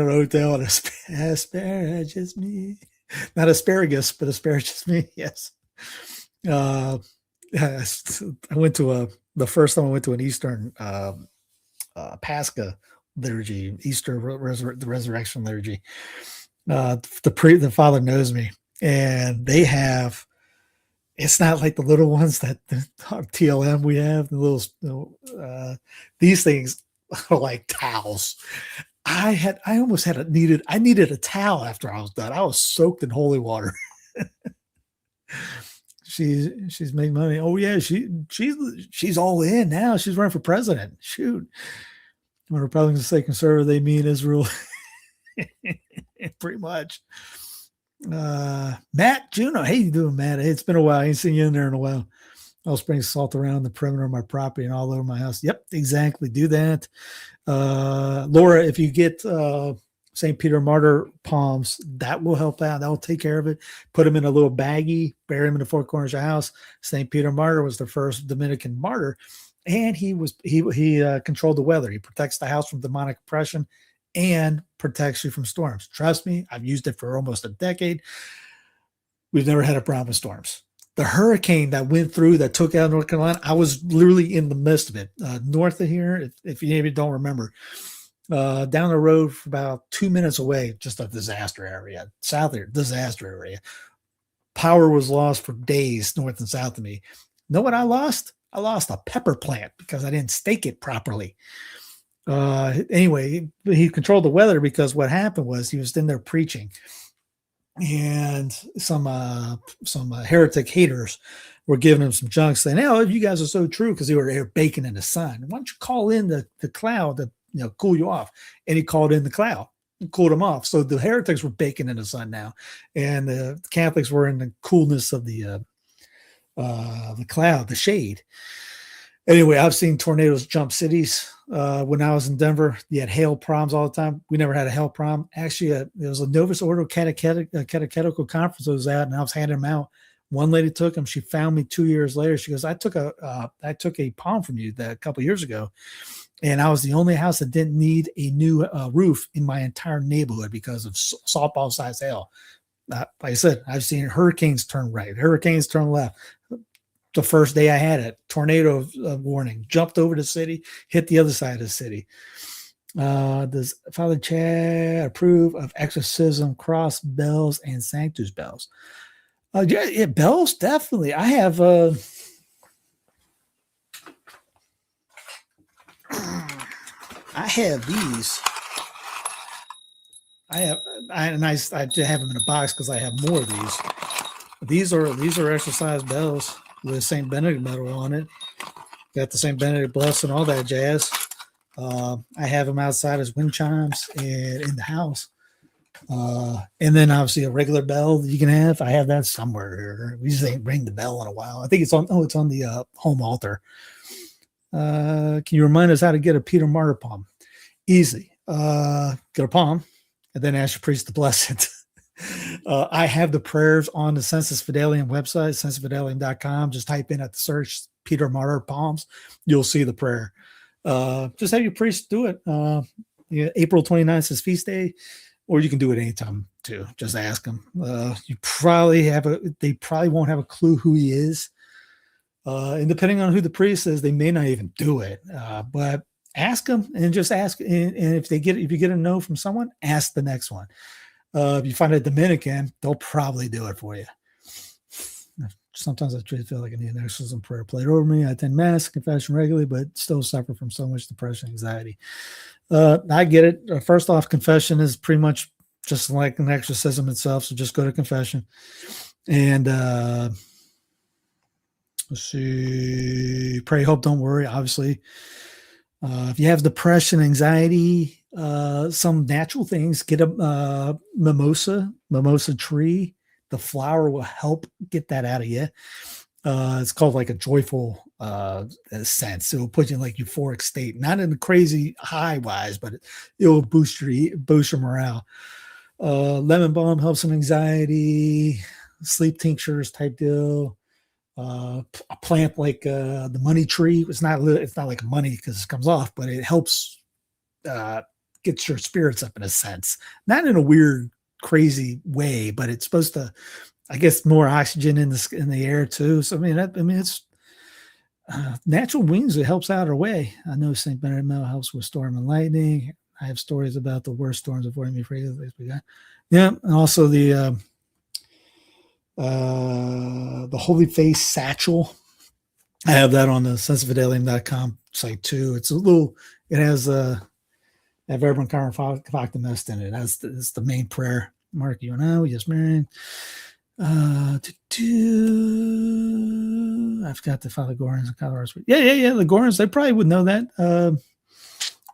S1: hotel and asparagus me. Not asparagus, but asparagus me. Yes. I went to the first time I went to an Eastern Pascha liturgy, Easter the resurrection liturgy. The father knows me, and they have. It's not like the little ones that the TLM we have. The little these things are like towels. I needed a towel after I was done. I was soaked in holy water. She's made money. Oh yeah, she's all in now. She's running for president. Shoot. When Republicans say conservative, they mean Israel. Pretty much. Matt Juno. How you doing, Matt? It's been a while. I ain't seen you in there in a while. I'll spray salt around the perimeter of my property and all over my house. Yep, exactly. Do that. Laura, if you get St. Peter Martyr palms, that will help out. That will take care of it. Put them in a little baggie, bury them in the 4 corners of the house. St. Peter Martyr was the first Dominican martyr, and he controlled the weather. He protects the house from demonic oppression and protects you from storms. Trust me, I've used it for almost a decade. We've never had a problem with storms. The hurricane that went through that took out North Carolina, I was literally in the midst of it. North of here, if you maybe don't remember, down the road for about 2 minutes away, just a disaster area. South here, disaster area. Power was lost for days north and south of me. Know what I lost? I lost a pepper plant because I didn't stake it properly. Anyway, he controlled the weather because what happened was he was in there preaching, and some heretic haters were giving him some junk, saying, "Oh, you guys are so true," because they were there baking in the sun. Why don't you call in the cloud to cool you off? And he called in the cloud and cooled them off. So the heretics were baking in the sun now, and the Catholics were in the coolness of the cloud, the shade. Anyway, I've seen tornadoes jump cities. When I was in Denver, you had hail proms all the time. We never had a hail prom. Actually, there was a Novus Ordo catechetical conference I was at, and I was handing them out. One lady took them. She found me 2 years later. She goes, I took a palm from you a couple of years ago, and I was the only house that didn't need a new roof in my entire neighborhood because of softball-sized hail. Like I said, I've seen hurricanes turn right, hurricanes turn left. The first day I had it, tornado warning, jumped over the city, hit the other side of the city. Does Father Chad approve of exorcism, cross bells, and sanctus bells? Yeah, bells, definitely. I have these. I have them in a box because I have more of these. These are exercise bells. with St. Benedict medal on it. Got the St. Benedict blessing, all that jazz. I have them outside as wind chimes and in the house. And then obviously a regular bell that you can have. I have that somewhere here. We just ain't ring the bell in a while. I think it's on the home altar. Can you remind us how to get a Peter Martyr palm? Easy. Get a palm and then ask your priest to bless it. I have the prayers on the Sensus Fidelium website, sensusfidelium.com. Just type in at the search Peter Martyr palms. You'll see the prayer. Just have your priest do it. April 29th is his feast day, or you can do it anytime too. Just ask him. They probably won't have a clue who he is. And depending on who the priest is, they may not even do it. But ask them and just ask. And if you get a no from someone, ask the next one. If you find a Dominican, they'll probably do it for you. Sometimes I feel like I need an exorcism prayer played over me. I attend mass, confession regularly, but still suffer from so much depression, anxiety. I get it. First off, confession is pretty much just like an exorcism itself. So just go to confession. And let's see, pray, hope, don't worry. Obviously, if you have depression, anxiety, some natural things, get a mimosa tree. The flower will help get that out of you. It's called like a joyful sense. It will put you in like euphoric state, not in a crazy high wise, but it will boost your morale. Lemon balm helps some anxiety, sleep tinctures type deal. A plant like the money tree. It's not like money because it comes off, but it helps get your spirits up in a sense, not in a weird, crazy way, but it's supposed to, I guess, more oxygen in the air too. So it's natural wings. It helps out our way. I know St. Benedict Medal helps with storm and lightning. I have stories about the worst storms avoiding me afraid of we got. Yeah, and also the Holy Face Satchel. I have that on the sensusfidelium.com site too. It's it has have Reverend Carmen Factimest in it. That's the main prayer. Mark, you and I, we just married. I've got the Father Gorans and Colorado. Yeah. The Gorans, they probably would know that.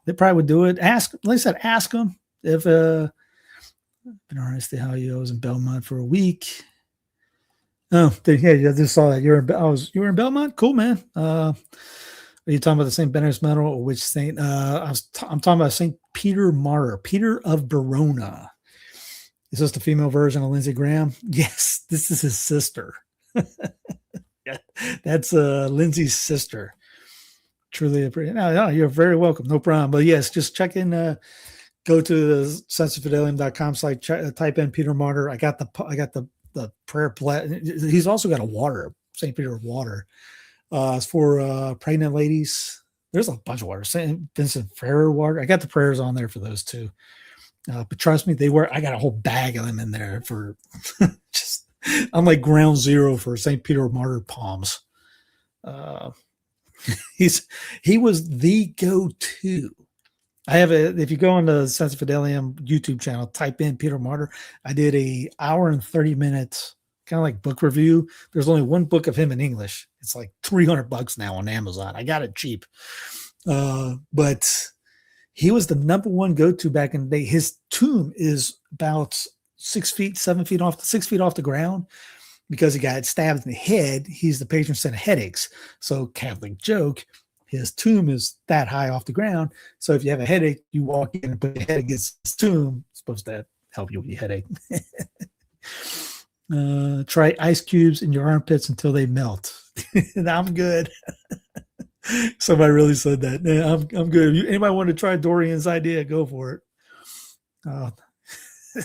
S1: They probably would do it. Ask, like I said, ask them if been honest how you was in Belmont for a week. Oh, yeah, I just saw that you were in Belmont. Cool, man. Are you talking about the St. Benedict's medal or which saint? I'm talking about St. Peter Martyr, Peter of Verona. Is this the female version of Lindsey Graham? Yes, this is his sister. Yeah, that's Lindsey's sister. Truly, no, you're very welcome. No problem. But yes, just check in. Go to the sensusfidelium.com site. Type in Peter Martyr. I got the prayer. He's also got a water, St. Peter water. It's for pregnant ladies. There's a bunch of water. St. Vincent Ferrer water. I got the prayers on there for those too. But trust me, I got a whole bag of them in there for just, I'm like ground zero for St. Peter Martyr palms. He was the go-to. If you go on the Sensus Fidelium YouTube channel, type in Peter Martyr. I did a hour and 30 minutes, kind of like book review. There's only one book of him in English. It's like $300 now on Amazon. I got it cheap. But he was the number one go-to back in the day. His tomb is about 6 feet, 7 feet off, 6 feet off the ground because he got stabbed in the head. He's the patron saint of headaches. So Catholic joke, his tomb is that high off the ground. So if you have a headache, you walk in and put your head against his tomb. It's supposed to help you with your headache. Try ice cubes in your armpits until they melt. I'm good. Somebody really said that. Yeah, I'm good. If anybody want to try Dorian's idea, go for it.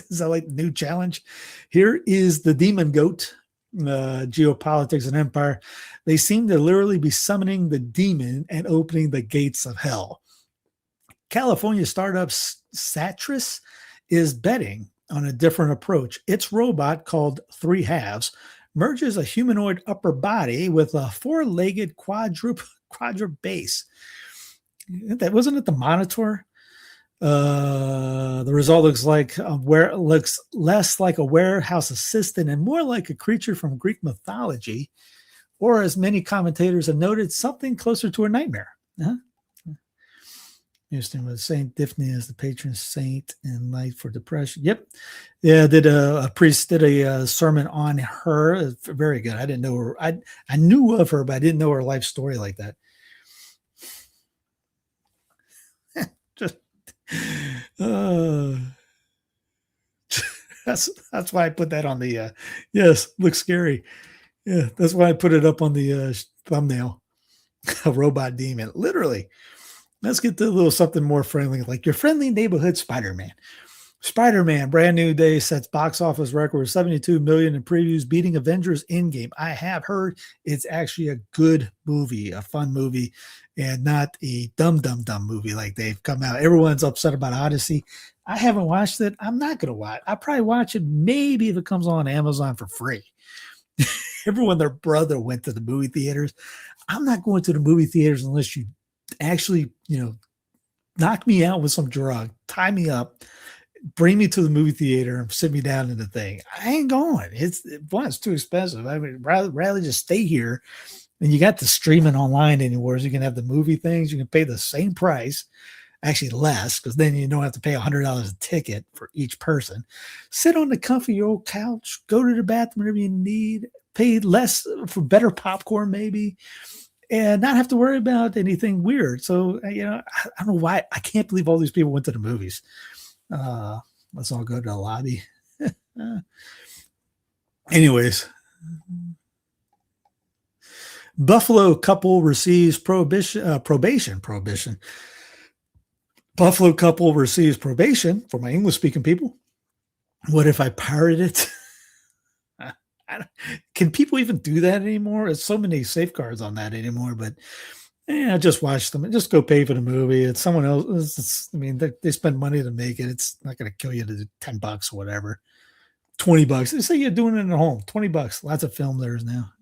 S1: Is that like the new challenge? Here is the demon goat, geopolitics and empire. They seem to literally be summoning the demon and opening the gates of hell. California startup Satris is betting on a different approach. Its robot, called Three Halves, merges a humanoid upper body with a four-legged quadruped base. That wasn't it the Monitor? The result looks less like a warehouse assistant and more like a creature from Greek mythology. or as many commentators have noted, something closer to a nightmare. Houston was Saint Daphne as the patron saint and light for depression. Yep. Yeah, a priest did a sermon on her. It's very good. I didn't know her. I knew of her, but I didn't know her life story like that. Just that's why I put that on the yes, looks scary. Yeah, that's why I put it up on the thumbnail. A robot demon, literally. Let's get to a little something more friendly, like your friendly neighborhood Spider-Man. Spider-Man, brand new day, sets box office record with 72 million in previews, beating Avengers Endgame. I have heard it's actually a good movie, a fun movie, and not a dumb movie like they've come out. Everyone's upset about Odyssey. I haven't watched it. I'm not going to watch it. I'll probably watch it maybe if it comes on Amazon for free. Everyone, their brother went to the movie theaters. I'm not going to the movie theaters unless you actually, knock me out with some drug, tie me up, bring me to the movie theater and sit me down in the thing. I ain't going. It's too expensive. I mean, rather just stay here. And you got the streaming online anywhere, so you can have the movie things. You can pay the same price, actually less, because then you don't have to pay $100 a ticket for each person. Sit on the comfy your old couch, go to the bathroom whenever you need, pay less for better popcorn maybe, and not have to worry about anything weird. So, I don't know why. I can't believe all these people went to the movies. Let's all go to the lobby. Anyways, Buffalo couple receives probation. Buffalo couple receives probation for my English-speaking people. What if I pirate it? Can people even do that anymore? There's so many safeguards on that anymore, but just watch them and just go pay for the movie. It's someone else. They spend money to make it. It's not going to kill you to do $10 or whatever. $20. They say you're doing it at home. $20. Lots of film there is now.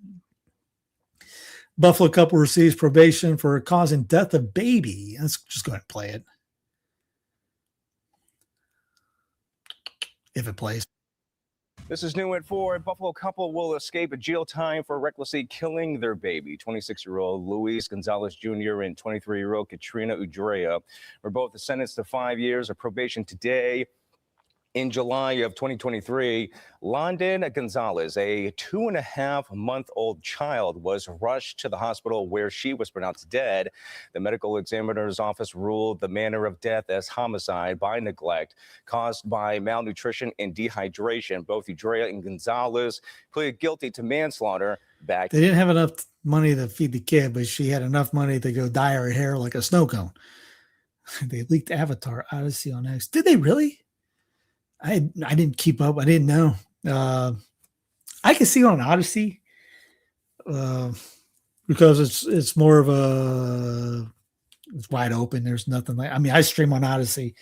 S1: Buffalo couple receives probation for causing death of baby. Let's just go ahead and play it. If it plays.
S8: This is new at 4. Buffalo couple will escape a jail time for recklessly killing their baby. 26-year-old Luis Gonzalez Jr. and 23-year-old Katrina Udrea were both sentenced to 5 years of probation today. In July of 2023, London Gonzalez, a 2.5-month-old child, was rushed to the hospital where she was pronounced dead. The medical examiner's office ruled the manner of death as homicide by neglect caused by malnutrition and dehydration. Both Udrea and Gonzalez pleaded guilty to manslaughter. They
S1: didn't have enough money to feed the kid, but she had enough money to go dye her hair like a snow cone. They leaked Avatar Odyssey on X. Did they really? I didn't keep up. I didn't know. I can see on Odyssey because it's more of it's wide open. There's nothing like. I stream on Odyssey.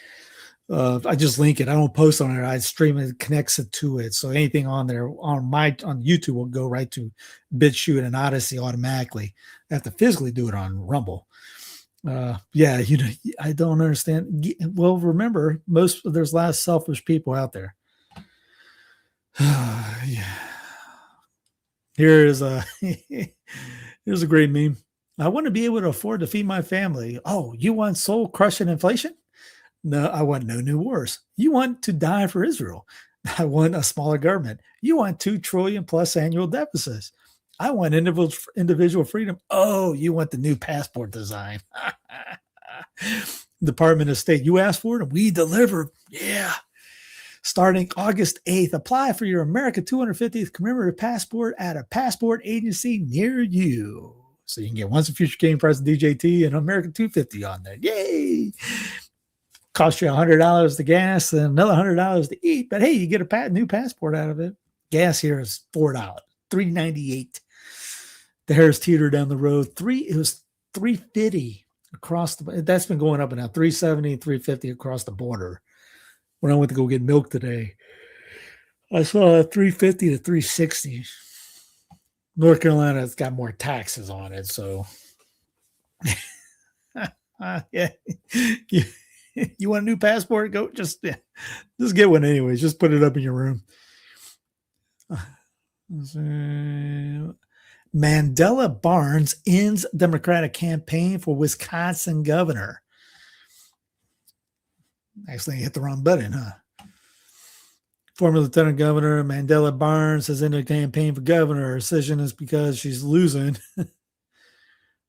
S1: I just link it. I don't post on it. I stream it, connects it to it. So anything on there on YouTube will go right to BitChute and Odyssey automatically. I have to physically do it on Rumble. I don't understand. Well, remember, there's a lot of selfish people out there. Here's a great meme. I want to be able to afford to feed my family. Oh, you want soul crushing inflation? No, I want no new wars. You want to die for Israel? I want a smaller government. You want 2 trillion plus annual deficits. I want individual freedom. Oh, you want the new passport design. Department of State, you asked for it and we delivered. Yeah. Starting August 8th, apply for your America 250th commemorative passport at a passport agency near you. So you can get Once a Future King President DJT and America 250 on there. Yay. Cost you $100 to gas and another $100 to eat. But hey, you get a new passport out of it. Gas here is $4, $3.98. The Harris Teeter down the road, it was $3.50 across that's been going up and now $3.70, $3.50 across the border. When I went to go get milk today, I saw $3.50 to $3.60. North Carolina's got more taxes on it, so yeah. You want a new passport? Go just get one anyways. Just put it up in your room. Mandela Barnes ends Democratic campaign for Wisconsin governor. Actually, hit the wrong button, huh? Former Lieutenant Governor Mandela Barnes has ended a campaign for governor. Her decision is because she's losing.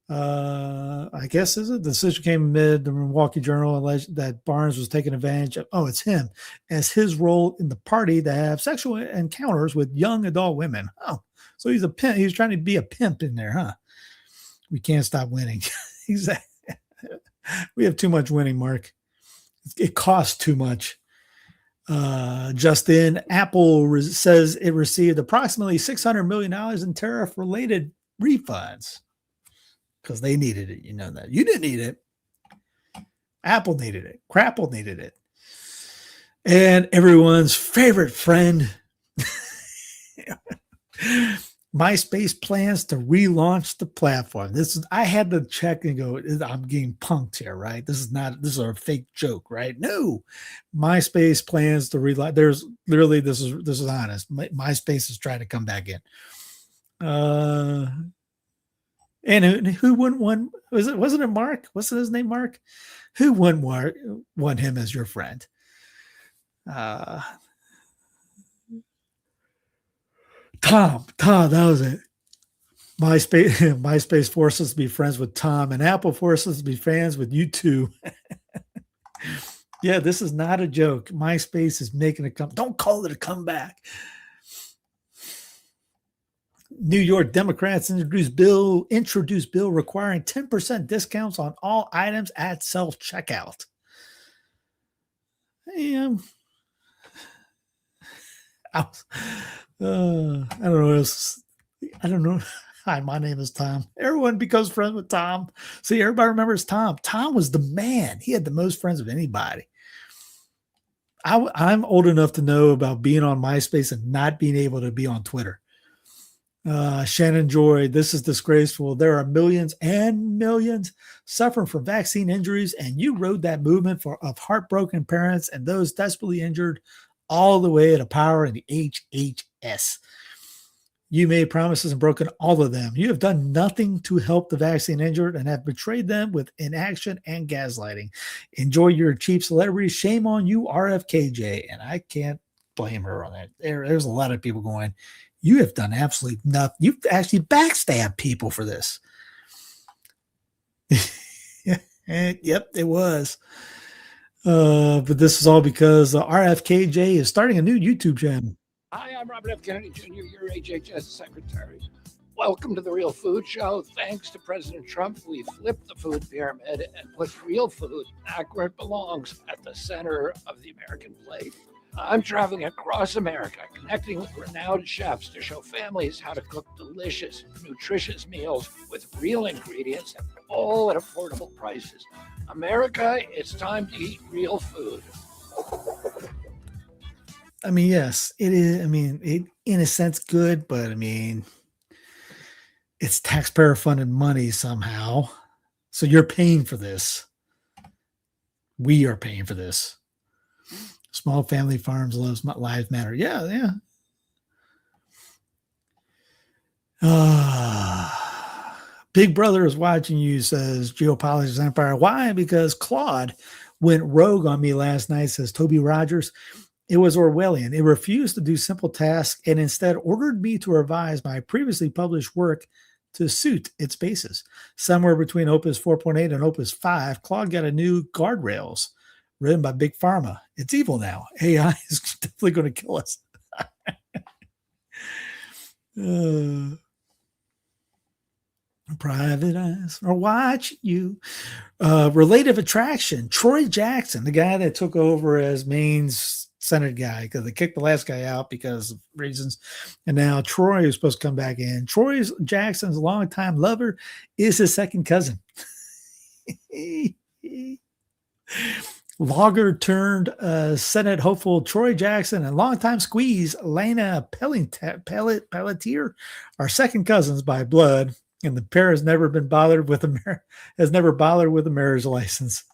S1: I guess the decision came amid the Milwaukee Journal alleged that Barnes was taking advantage of, it's him, as his role in the party to have sexual encounters with young adult women. Oh, so he's a pimp. He's trying to be a pimp in there, huh? We can't stop winning. Exactly. We have too much winning, Mark. It costs too much. Just in, Apple says it received approximately $600 million in tariff-related refunds because they needed it. You know that. You didn't need it. Apple needed it. Crapple needed it. And everyone's favorite friend, MySpace plans to relaunch the platform. I had to check and go, I'm getting punked here, right? This is a fake joke, right? No, MySpace plans to relaunch. There's literally, this is honest. MySpace is trying to come back in. And who wouldn't want, wasn't it Mark? What's his name, Mark? Who wouldn't want him as your friend? Tom, that was it. MySpace forces to be friends with Tom, and Apple forces to be friends with you too. Yeah, this is not a joke. MySpace is making a don't call it a comeback. New York Democrats introduced bill requiring 10% discounts on all items at self-checkout. I don't know. I don't know. Hi, my name is Tom. Everyone becomes friends with Tom. See, everybody remembers Tom. Tom was the man. He had the most friends of anybody. I'm old enough to know about being on MySpace and not being able to be on Twitter. Shannon Joy, this is disgraceful. There are millions and millions suffering from vaccine injuries, and you rode that movement of heartbroken parents and those desperately injured all the way to power in the HHS. You made promises and broken all of them. You have done nothing to help the vaccine injured and have betrayed them with inaction and gaslighting. Enjoy your cheap celebrity. Shame on you, RFKJ. And I can't blame her on that. There's a lot of people going, you have done absolutely nothing. You've actually backstabbed people for this. Yep, it was. But this is all because RFKJ is starting a new YouTube channel.
S9: Hi, I'm Robert F. Kennedy Jr., your HHS Secretary. Welcome to the Real Food Show. Thanks to President Trump, we flipped the food pyramid and put real food back where it belongs, at the center of the American plate. I'm traveling across America, connecting with renowned chefs to show families how to cook delicious, nutritious meals with real ingredients, all at affordable prices. America, it's time to eat real food.
S1: I mean, yes, it is. I mean, it in a sense good, but I mean, it's taxpayer funded money somehow. So you're paying for this. We are paying for this. Small family farms, lives matter. Yeah. Big Brother is watching you, says Geopolitics Empire. Why? Because Claude went rogue on me last night, says Toby Rogers. It was Orwellian. It refused to do simple tasks and instead ordered me to revise my previously published work to suit its basis. Somewhere between Opus 4.8 and Opus 5, Claude got a new guardrails written by Big Pharma. It's evil now. AI is definitely going to kill us. Private eyes are watching you. Relative attraction. Troy Jackson, the guy that took over as Maine's Senate guy, because they kicked the last guy out because of reasons. And now Troy is supposed to come back in. Troy Jackson's longtime lover is his second cousin. Logger turned Senate hopeful Troy Jackson and longtime squeeze Lena Pelletier are second cousins by blood, and the pair has never bothered with a marriage license.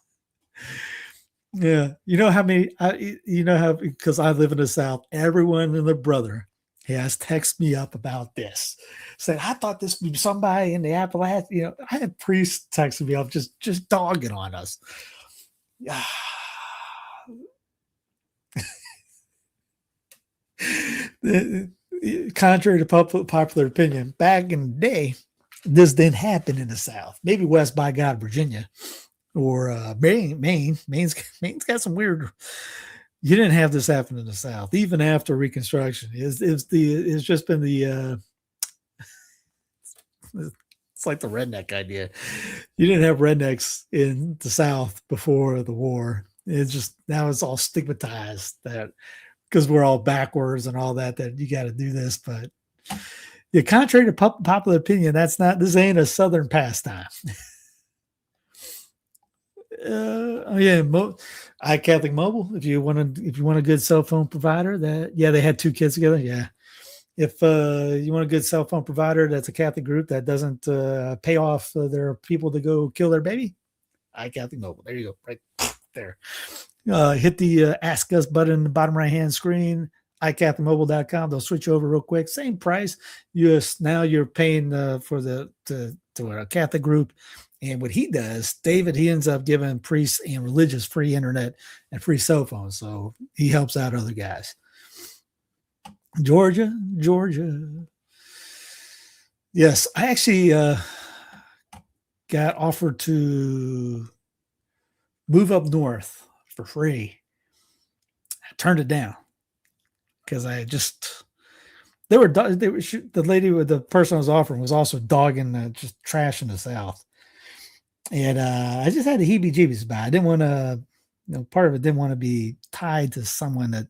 S1: Yeah, you know how many? Because I live in the South. Everyone and their brother He has text me up about this. Said, I thought this would be somebody in the Appalachian. You know, I had priests texting me up, just dogging on us. Contrary to popular opinion, back in the day, this didn't happen in the South. Maybe West by God, Virginia, or Maine. Maine's got some weird. You didn't have this happen in the South, even after Reconstruction. It's just been the it's like the redneck idea. You didn't have rednecks in the South before the war. It's just now it's all stigmatized that because we're all backwards and all that you got to do this. But yeah, contrary to popular opinion, this ain't a Southern pastime. iCatholic Mobile. If you want a good cell phone provider, they had 2 kids together. Yeah. If you want a good cell phone provider that's a Catholic group that doesn't pay off their people to go kill their baby, iCatholic Mobile. There you go, right there. Hit the Ask Us button in the bottom right hand screen. iCatholicMobile.com. They'll switch over real quick. Same price. Now you're paying to a Catholic group. And what he does, David, he ends up giving priests and religious free internet and free cell phones. So he helps out other guys. Georgia. Yes, I actually got offered to move up north for free. I turned it down because the person I was offering was also dogging just trash in the South. And I just had the heebie-jeebies about it. I didn't want to, part of it didn't want to be tied to someone that,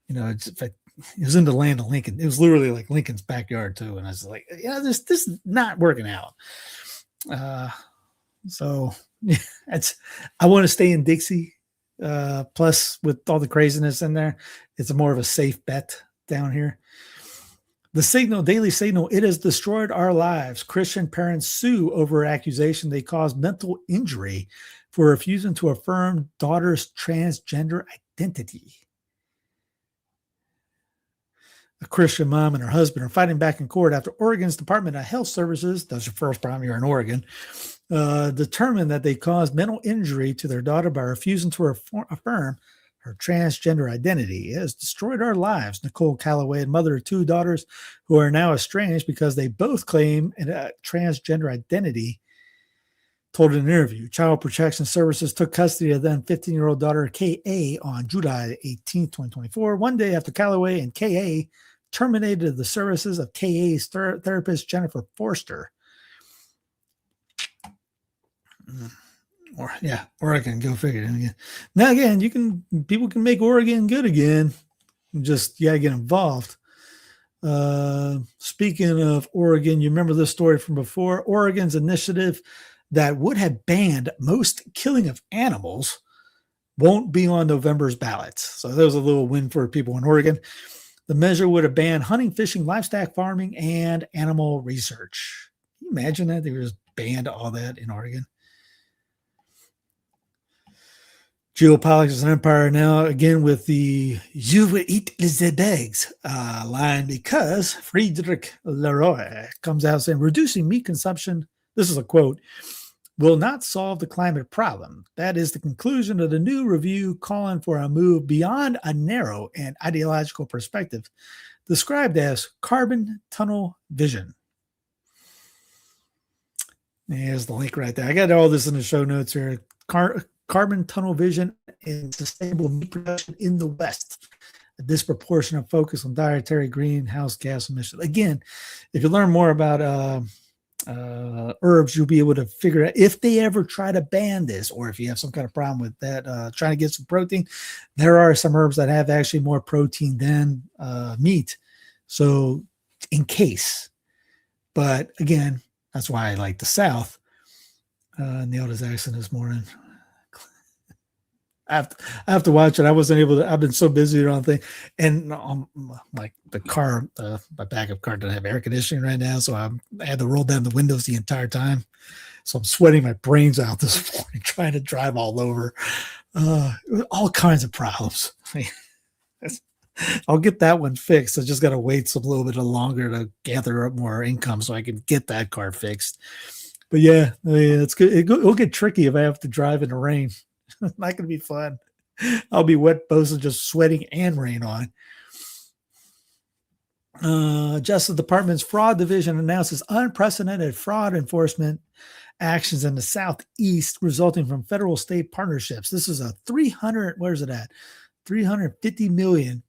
S1: it was in the land of Lincoln. It was literally like Lincoln's backyard too. And I was like, this is not working out. So I want to stay in Dixie. Plus with all the craziness in there, it's more of a safe bet down here. The Daily Signal, it has destroyed our lives. Christian parents sue over accusation they caused mental injury for refusing to affirm daughter's transgender identity. A Christian mom and her husband are fighting back in court after Oregon's Department of Health Services, that's your first time you're in Oregon, determined that they caused mental injury to their daughter by refusing to affirm her transgender identity. It has destroyed our lives. Nicole Calloway, and mother of 2 daughters who are now estranged because they both claim a transgender identity, told in an interview. Child Protection Services took custody of then 15-year-old daughter K.A. on July 18, 2024, one day after Calloway and K.A. terminated the services of K.A.'s therapist, Jennifer Forster. Oregon, go figure. Now again, people can make Oregon good again. Just get involved. Speaking of Oregon, you remember this story from before. Oregon's initiative that would have banned most killing of animals won't be on November's ballots. So that was a little win for people in Oregon. The measure would have banned hunting, fishing, livestock farming, and animal research. Can you imagine that? They were just banned all that in Oregon. Geopolitics is an empire now, again, with the "you will eat the eggs" line, because Friedrich Leroy comes out saying reducing meat consumption, this is a quote, will not solve the climate problem. That is the conclusion of the new review calling for a move beyond a narrow and ideological perspective, described as carbon tunnel vision. There's the link right there. I got all this in the show notes here. Carbon tunnel vision and sustainable meat production in the West. A disproportionate focus on dietary greenhouse gas emissions. Again, if you learn more about herbs, you'll be able to figure out if they ever try to ban this, or if you have some kind of problem with that, trying to get some protein. There are some herbs that have actually more protein than meat. So in case, but again, that's why I like the South. Nailed his accent this morning. I have to watch it. I wasn't able to. I've been so busy on thing, and like the car, my backup car doesn't have air conditioning right now, so I had to roll down the windows the entire time. So I'm sweating my brains out this morning trying to drive all over. All kinds of problems. I'll get that one fixed. I just got to wait a little bit longer to gather up more income so I can get that car fixed. But yeah, I mean, it's good. It'll get tricky if I have to drive in the rain. It's not going to be fun. I'll be wet, both of just sweating and rain on. Justice Department's Fraud Division announces unprecedented fraud enforcement actions in the Southeast resulting from federal-state partnerships. This is a 350 million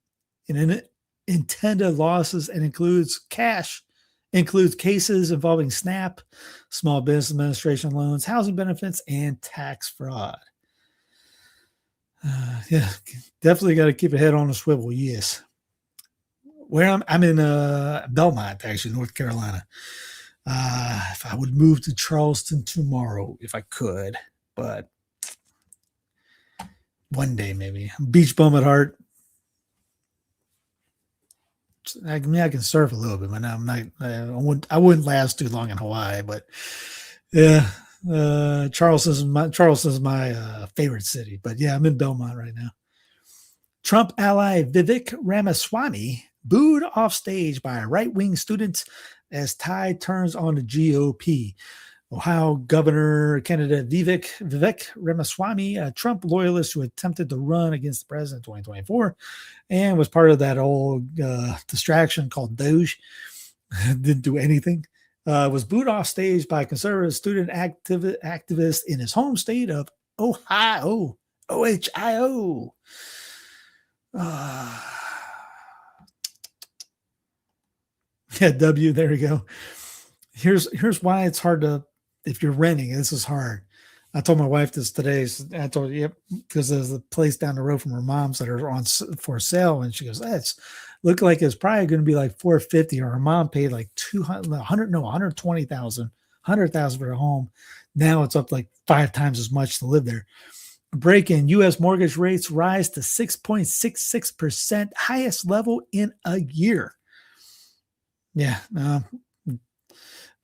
S1: in intended losses and includes cases involving SNAP, Small Business Administration loans, housing benefits, and tax fraud. Yeah, definitely got to keep a head on a swivel. Yes. Where I'm in Belmont, actually, North Carolina. If I would move to Charleston tomorrow, if I could, but one day maybe. Beach bum at heart. I mean, I can surf a little bit, but I'm not. I wouldn't last too long in Hawaii, but yeah, Charleston's my favorite city. But yeah, I'm in Belmont right now. Trump ally Vivek Ramaswamy booed off stage by right-wing students as tide turns on the GOP. Ohio Governor candidate Vivek Ramaswamy, a Trump loyalist who attempted to run against the president in 2024 and was part of that old distraction called Doge, didn't do anything, was booed off stage by conservative student activists in his home state of Ohio. OHIO. Yeah, W, there you go. Here's why it's hard to, if you're renting, this is hard. I told my wife this today. I told her, yep, because there's a place down the road from her mom's that are on for sale, and she goes, "That's look like it's probably going to be like $450," or her mom paid like $120,000 for a home. Now it's up like 5 times as much to live there. Break-in: U.S. mortgage rates rise to 6.66%, highest level in a year. Yeah,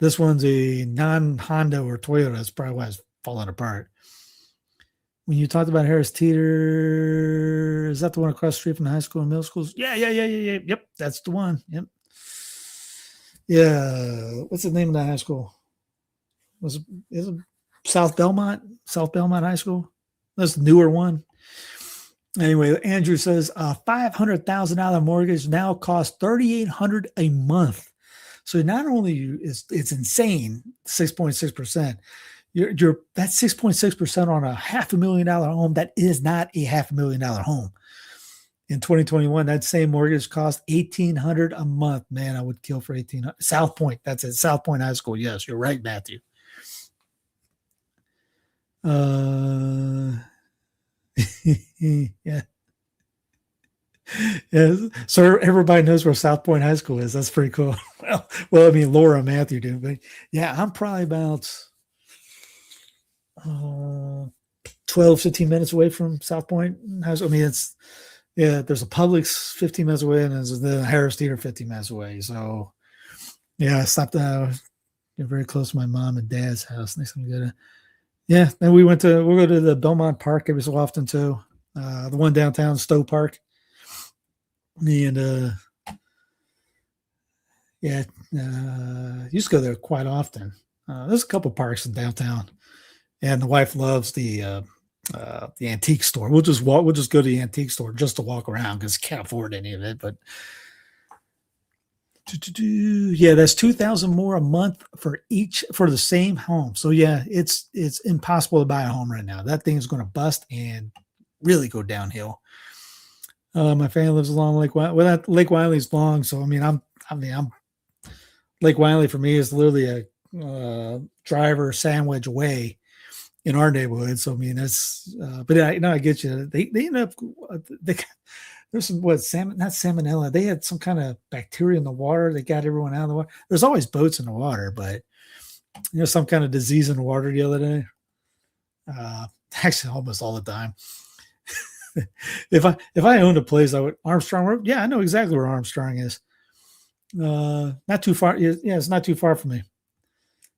S1: this one's a non-Honda or Toyota. That's probably why it's falling apart. When you talked about Harris Teeter, is that the one across the street from the high school and middle schools? Yeah. Yep, that's the one. Yep. Yeah. What's the name of that high school? Is it South Belmont? South Belmont High School? That's the newer one. Anyway, Andrew says a $500,000 mortgage now costs $3,800 a month. So not only it's insane, 6.6%. That's 6.6% on a $500,000 home. That is not a $500,000 home. In 2021, that same mortgage cost $1,800 a month. Man, I would kill for $1,800. South Point, that's it. South Point High School. Yes, you're right, Matthew. Yeah. Yeah. So everybody knows where South Point High School is. That's pretty cool. Well, I mean, Laura and Matthew do, but yeah, I'm probably about 12, 15 minutes away from South Point High School. I mean, there's a Publix 15 minutes away, and there's the Harris Teeter 15 minutes away. So yeah, I stopped you're very close to my mom and dad's house. Next time we go to, yeah, then we'll go to the Belmont Park every so often too. The one downtown, Stowe Park. And used to go there quite often. There's a couple parks in downtown, and the wife loves the antique store. We'll just go to the antique store just to walk around because can't afford any of it. But yeah, that's $2,000 more a month for the same home. So yeah, it's impossible to buy a home right now. That thing is going to bust and really go downhill. My family lives along Lake Wiley. Well, that Lake Wiley's long, so I'm Lake Wiley for me is literally a driver sandwich away in our neighborhood. So I mean that's, but I get you. They end up there's some not salmonella. They had some kind of bacteria in the water. They got everyone out of the water. There's always boats in the water, but some kind of disease in the water the other day. Actually, almost all the time. If I owned a place, I would Armstrong Road. Yeah, I know exactly where Armstrong is. Not too far. Yeah, it's not too far from me.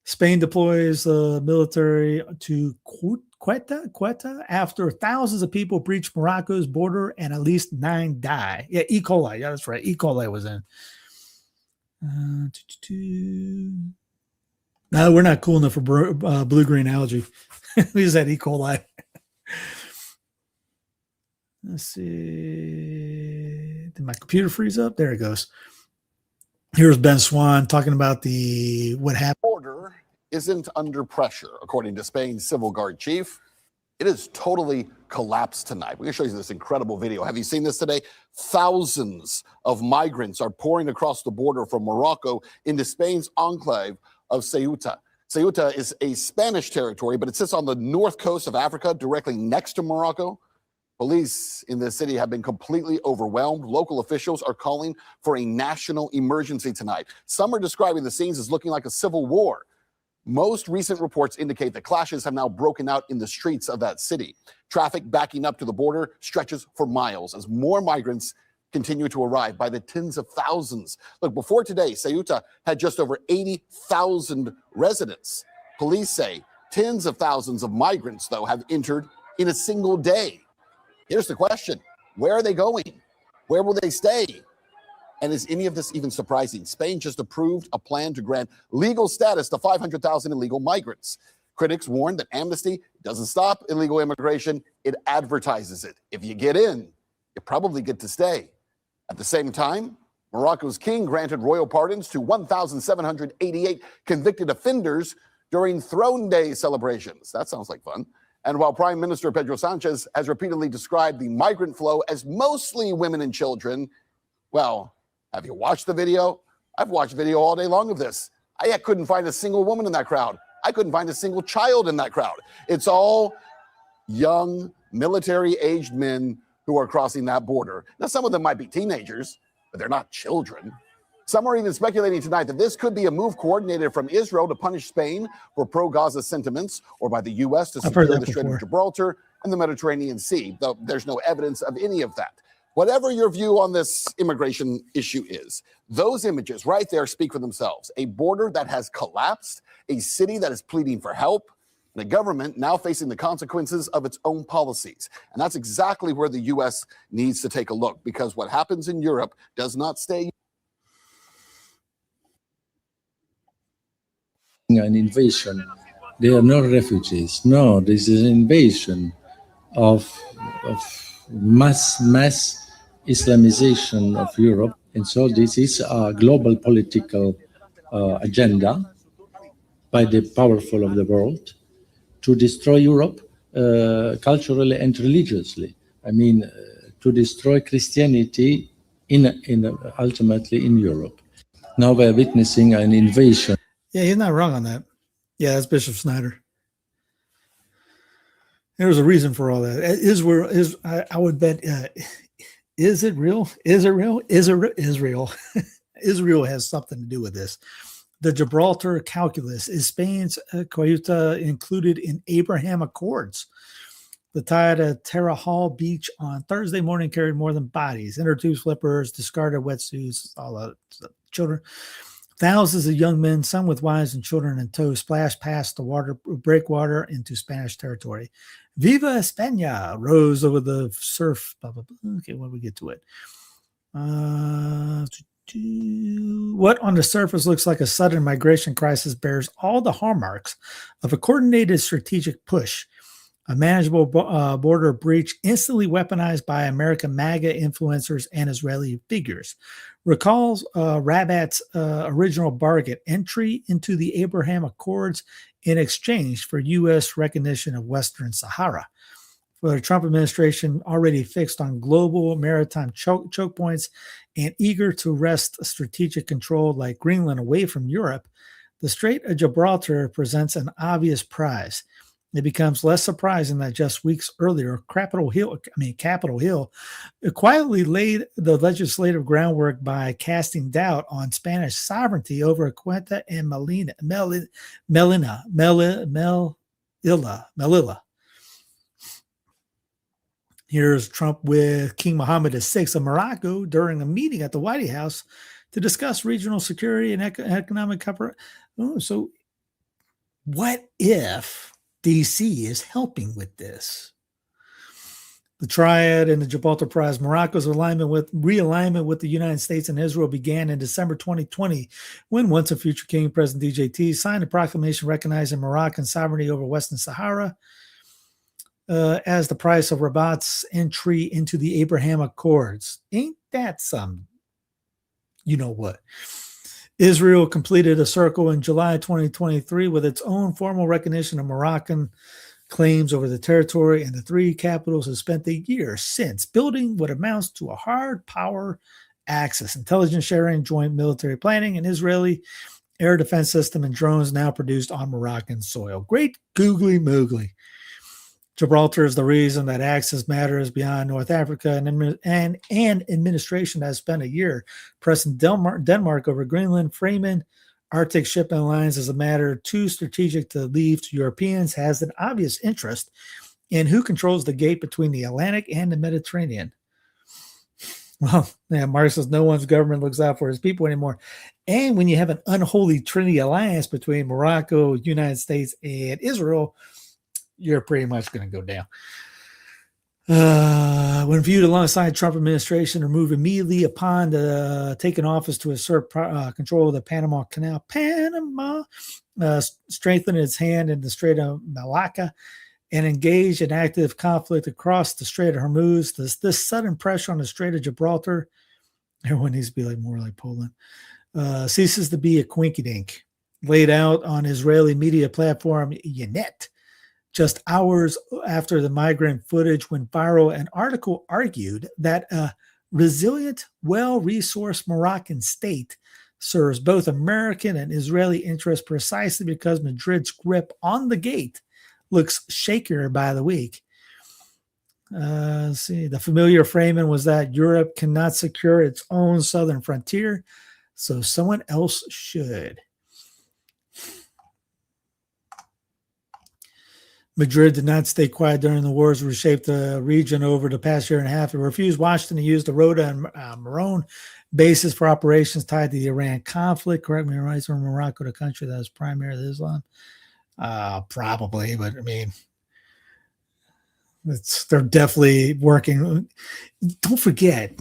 S1: Spain deploys military to Quetta after thousands of people breached Morocco's border and at least 9 die. Yeah, E. coli. Yeah, that's right. E. coli was in. No, we're not cool enough for blue-green algae. We just had E. coli. Let's see. Did my computer freeze up? There it goes. Here's Ben Swan talking about what happened.
S10: Border isn't under pressure, according to Spain's civil guard chief. It is totally collapsed tonight. We're going to show you this incredible video. Have you seen this today? Thousands of migrants are pouring across the border from Morocco into Spain's enclave of Ceuta. Ceuta is a Spanish territory, but it sits on the north coast of Africa, directly next to Morocco. Police in the city have been completely overwhelmed. Local officials are calling for a national emergency tonight. Some are describing the scenes as looking like a civil war. Most recent reports indicate that clashes have now broken out in the streets of that city. Traffic backing up to the border stretches for miles as more migrants continue to arrive by the tens of thousands. Look, before today, Ceuta had just over 80,000 residents. Police say tens of thousands of migrants, though, have entered in a single day. Here's the question. Where are they going? Where will they stay? And is any of this even surprising? Spain just approved a plan to grant legal status to 500,000 illegal migrants. Critics warn that amnesty doesn't stop illegal immigration, it advertises it. If you get in, you probably get to stay. At the same time, Morocco's king granted royal pardons to 1,788 convicted offenders during Throne Day celebrations. That sounds like fun. And while Prime Minister Pedro Sanchez has repeatedly described the migrant flow as mostly women and children, well, have you watched the video? I've watched video all day long of this. I couldn't find a single woman in that crowd. I couldn't find a single child in that crowd. It's all young, military-aged men who are crossing that border. Now, some of them might be teenagers, but they're not children. Some are even speculating tonight that this could be a move coordinated from Israel to punish Spain for pro-Gaza sentiments, or by the U.S. to secure the Strait of Gibraltar and the Mediterranean Sea, though there's no evidence of any of that. Whatever your view on this immigration issue is, those images right there speak for themselves. A border that has collapsed, a city that is pleading for help, and a government now facing the consequences of its own policies. And that's exactly where the U.S. needs to take a look, because what happens in Europe does not stay.
S11: An invasion. They are not refugees. No, this is an invasion of mass Islamization of Europe. And so this is a global political agenda by the powerful of the world to destroy Europe culturally and religiously. I mean, to destroy Christianity ultimately in Europe. Now we're witnessing an invasion.
S1: Yeah, he's not wrong on that. Yeah, that's Bishop Snyder. There's a reason for all that. I would bet, is it real? Is it real? Israel. Israel has something to do with this. The Gibraltar Calculus. Is Spain's Ceuta included in Abraham Accords? The tide at Terra Hall Beach on Thursday morning carried more than bodies, inner tube slippers, discarded wetsuits, all that stuff. Children. Thousands of young men, some with wives and children in tow, splashed past the breakwater into Spanish territory. Viva España rose over the surf. Blah, blah, blah. Okay, when we get to it. What on the surface looks like a sudden migration crisis bears all the hallmarks of a coordinated strategic push. A manageable border breach instantly weaponized by American MAGA influencers and Israeli figures. Recalls Rabat's original bargain, entry into the Abraham Accords in exchange for U.S. recognition of Western Sahara. For the Trump administration, already fixed on global maritime choke points and eager to wrest strategic control like Greenland away from Europe, the Strait of Gibraltar presents an obvious prize. It becomes less surprising that just weeks earlier, Capitol Hill quietly laid the legislative groundwork by casting doubt on Spanish sovereignty over Ceuta and Melilla. Here's Trump with King Mohammed VI of Morocco during a meeting at the White House to discuss regional security and economic cover. Oh, so what if DC is helping with this. The triad and the Gibraltar Prize. Morocco's realignment with the United States and Israel began in December 2020 when once a future king, President DJT, signed a proclamation recognizing Moroccan sovereignty over Western Sahara as the price of Rabat's entry into the Abraham Accords. Ain't that some you know what? Israel completed a circle in July 2023 with its own formal recognition of Moroccan claims over the territory, and the three capitals have spent the year since building what amounts to a hard power axis, intelligence sharing, joint military planning, and Israeli air defense system and drones now produced on Moroccan soil. Great googly moogly. Gibraltar is the reason that access matters beyond North Africa, and administration has spent a year pressing Denmark over Greenland, framing Arctic shipping lines as a matter too strategic to leave to Europeans, has an obvious interest in who controls the gate between the Atlantic and the Mediterranean. Well, yeah, Mark says no one's government looks out for his people anymore. And when you have an unholy Trinity alliance between Morocco, United States, and Israel, you're pretty much going to go down. When viewed alongside Trump administration, or move immediately upon taking office to assert control of the Panama Canal, strengthen its hand in the Strait of Malacca, and engage in active conflict across the Strait of Hormuz. This sudden pressure on the Strait of Gibraltar, everyone needs to be like more like Poland, ceases to be a quinky-dink. Laid out on Israeli media platform Ynet, just hours after the migrant footage went viral, an article argued that a resilient, well-resourced Moroccan state serves both American and Israeli interests precisely because Madrid's grip on the gate looks shakier by the week. The familiar framing was that Europe cannot secure its own southern frontier, so someone else should. Madrid did not stay quiet during the wars that reshaped the region over the past year and a half. It refused Washington to use the Rota and Marone bases for operations tied to the Iran conflict. Correct me if I'm right, from Morocco, the country that is primary to Islam. Probably, but I mean, they're definitely working. Don't forget,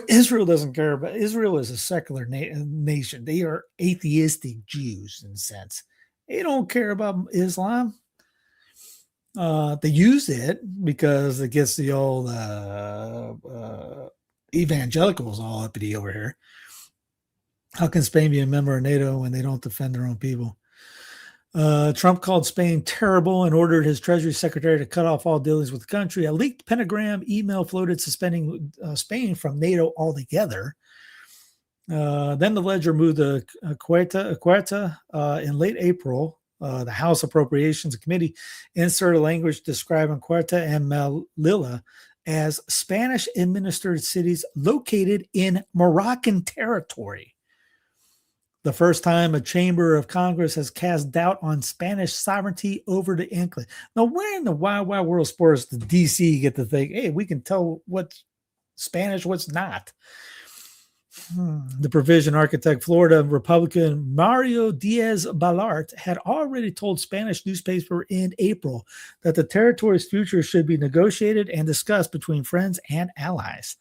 S1: Israel doesn't care about. Israel is a secular nation. They are atheistic Jews in a sense. They don't care about Islam. They use it because it gets the old evangelicals all uppity over here. How can Spain be a member of NATO when they don't defend their own people? Trump called Spain terrible and ordered his Treasury Secretary to cut off all dealings with the country. A leaked Pentagon email floated suspending Spain from NATO altogether. Then the ledger moved to Quetta in late April. The House Appropriations Committee inserted language describing Quetta and Melilla as Spanish-administered cities located in Moroccan territory. The first time a chamber of Congress has cast doubt on Spanish sovereignty over the enclave. Now, where in the wild world sports did DC get to think, hey, we can tell what's Spanish, what's not? The provision architect, Florida Republican Mario Diaz-Balart, had already told Spanish newspaper in April that the territory's future should be negotiated and discussed between friends and allies.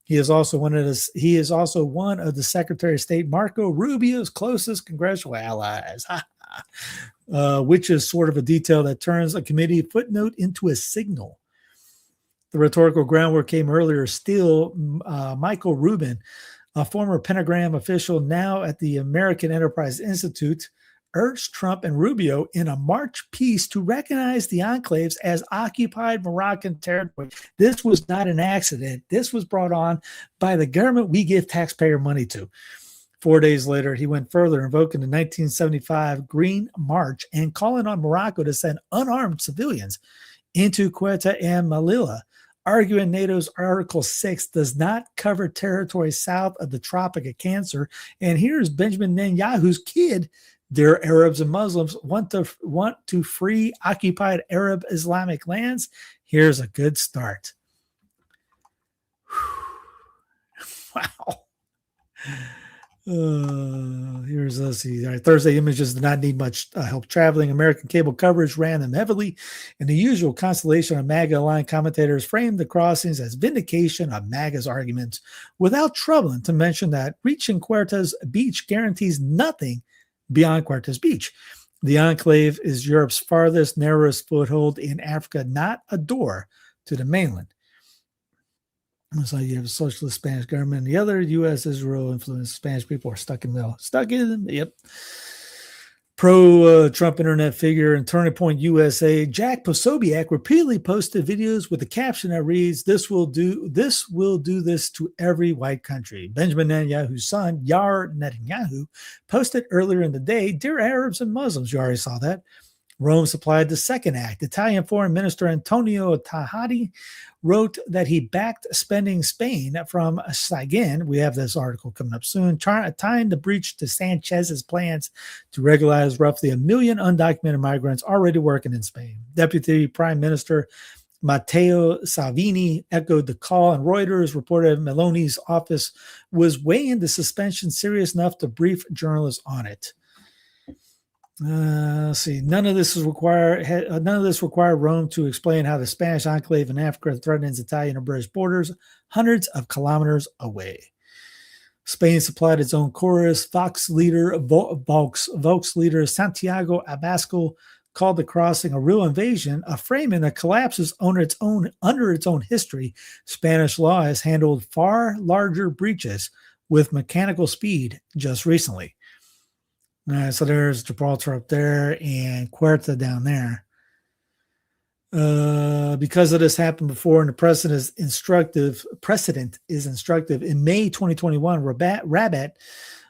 S1: He is also one of the Secretary of State Marco Rubio's closest congressional allies, which is sort of a detail that turns a committee footnote into a signal. The rhetorical groundwork came earlier still. Michael Rubin, a former Pentagon official now at the American Enterprise Institute, urged Trump and Rubio in a March piece to recognize the enclaves as occupied Moroccan territory. This was not an accident. This was brought on by the government we give taxpayer money to. 4 days later, he went further, invoking the 1975 Green March and calling on Morocco to send unarmed civilians into Quetta and Melilla, arguing NATO's Article 6 does not cover territory south of the Tropic of Cancer. And here's Benjamin Netanyahu's kid. Their Arabs and Muslims want to free occupied Arab Islamic lands. Here's a good start. Here's let's see. All right, Thursday images did not need much help traveling. American cable coverage ran them heavily, and the usual constellation of MAGA-aligned commentators framed the crossings as vindication of MAGA's arguments, without troubling to mention that reaching Huerta's beach guarantees nothing beyond Huerta's beach. The enclave is Europe's farthest, narrowest foothold in Africa, not a door to the mainland. So you have a socialist Spanish government. The other U.S. Israel influenced Spanish people are stuck in the middle. Stuck in them. Yep. Pro-Trump internet figure and Turning Point USA, Jack Posobiec, repeatedly posted videos with a caption that reads, This will do this to every white country. Benjamin Netanyahu's son, Yair Netanyahu, posted earlier in the day, Dear Arabs and Muslims, you already saw that. Rome supplied the second act. Italian Foreign Minister Antonio Tajani wrote that he backed spending Spain from Saigon. We have this article coming up soon, tying the breach to Sanchez's plans to regularize roughly 1 million undocumented migrants already working in Spain. Deputy Prime Minister Matteo Salvini echoed the call, and Reuters reported Meloni's office was weighing the suspension serious enough to brief journalists on it. Let's see. None of this required Rome to explain how the Spanish enclave in Africa threatens Italian and British borders hundreds of kilometers away. Spain supplied its own chorus. Vox leader Santiago Abascal called the crossing a real invasion, a framing that collapses under its own history. Spanish law has handled far larger breaches with mechanical speed just recently. All right, so there's Gibraltar up there and Huerta down there. Because of this happened before, and the precedent is instructive. In May 2021, Rabat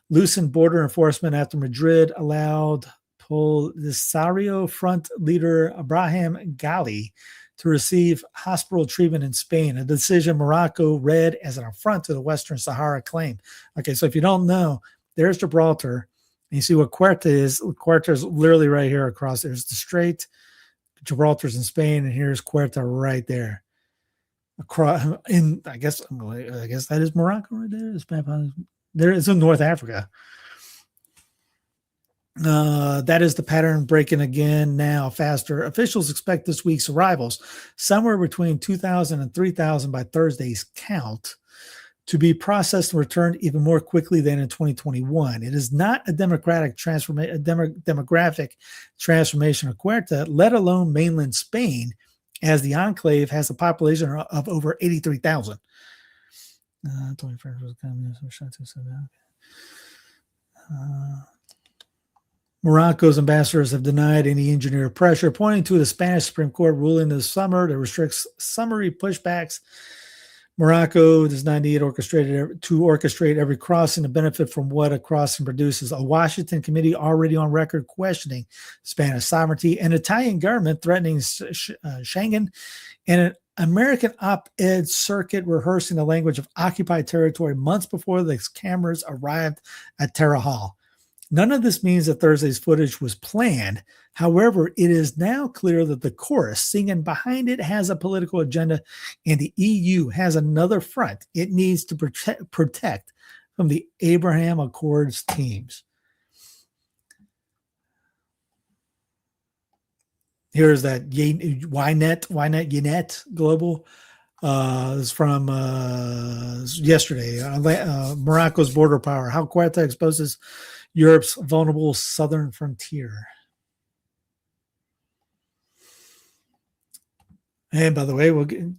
S1: loosened border enforcement after Madrid allowed Polisario Front leader Ibrahim Ghali to receive hospital treatment in Spain, a decision Morocco read as an affront to the Western Sahara claim. Okay, so if you don't know, there's Gibraltar. And you see what Huerta is. Huerta is literally right here across. There's the strait. Gibraltar's in Spain, and here's Huerta right there. Across in, I guess that is Morocco right there. There is in North Africa. That is the pattern breaking again now faster. Officials expect this week's arrivals somewhere between 2,000 and 3,000 by Thursday's count, to be processed and returned even more quickly than in 2021. It is not a demographic transformation of Huerta, let alone mainland Spain, as the enclave has a population of over 83,000. Morocco's ambassadors have denied any engineer pressure, pointing to the Spanish Supreme Court ruling this summer that restricts summary pushbacks. Morocco does not need to orchestrate every crossing to benefit from what a crossing produces. A Washington committee already on record questioning Spanish sovereignty, an Italian government threatening Schengen, and an American op-ed circuit rehearsing the language of occupied territory months before the cameras arrived at Terra Hall. None of this means that Thursday's footage was planned. However, it is now clear that the chorus singing behind it has a political agenda, and the EU has another front it needs to protect from the Abraham Accords teams. Here's that Ynet Global. This is from yesterday. Morocco's border power. How Huerta exposes Europe's vulnerable southern frontier. And by the way, we'll go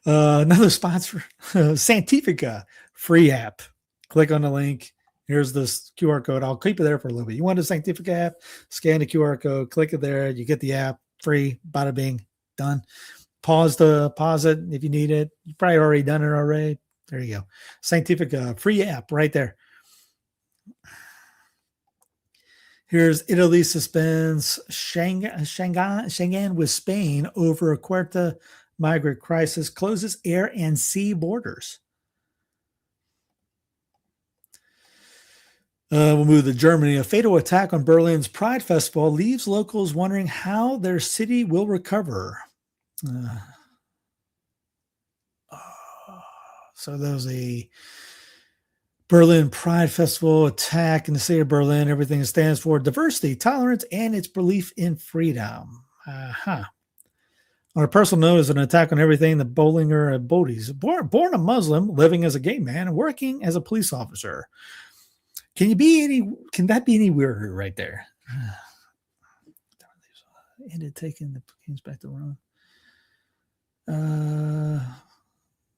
S1: another sponsor, Santifica free app. Click on the link. Here's this QR code. I'll keep it there for a little bit. You want a Santifica app? Scan the QR code. Click it there. You get the app free. Bada bing. Done. Pause it if you need it. You've probably already done it already. There you go. Santifica free app right there. Here's Italy suspends Schengen with Spain over a Huerta migrant crisis, closes air and sea borders. We'll move to Germany. A fatal attack on Berlin's Pride Festival leaves locals wondering how their city will recover. So there was a Berlin Pride Festival attack in the city of Berlin. Everything stands for diversity, tolerance, and its belief in freedom. On a personal note, is an attack on everything that Bollinger embodies. Born a Muslim, living as a gay man, and working as a police officer. Can that be any weirder right there? Ended taking the games back to Ron.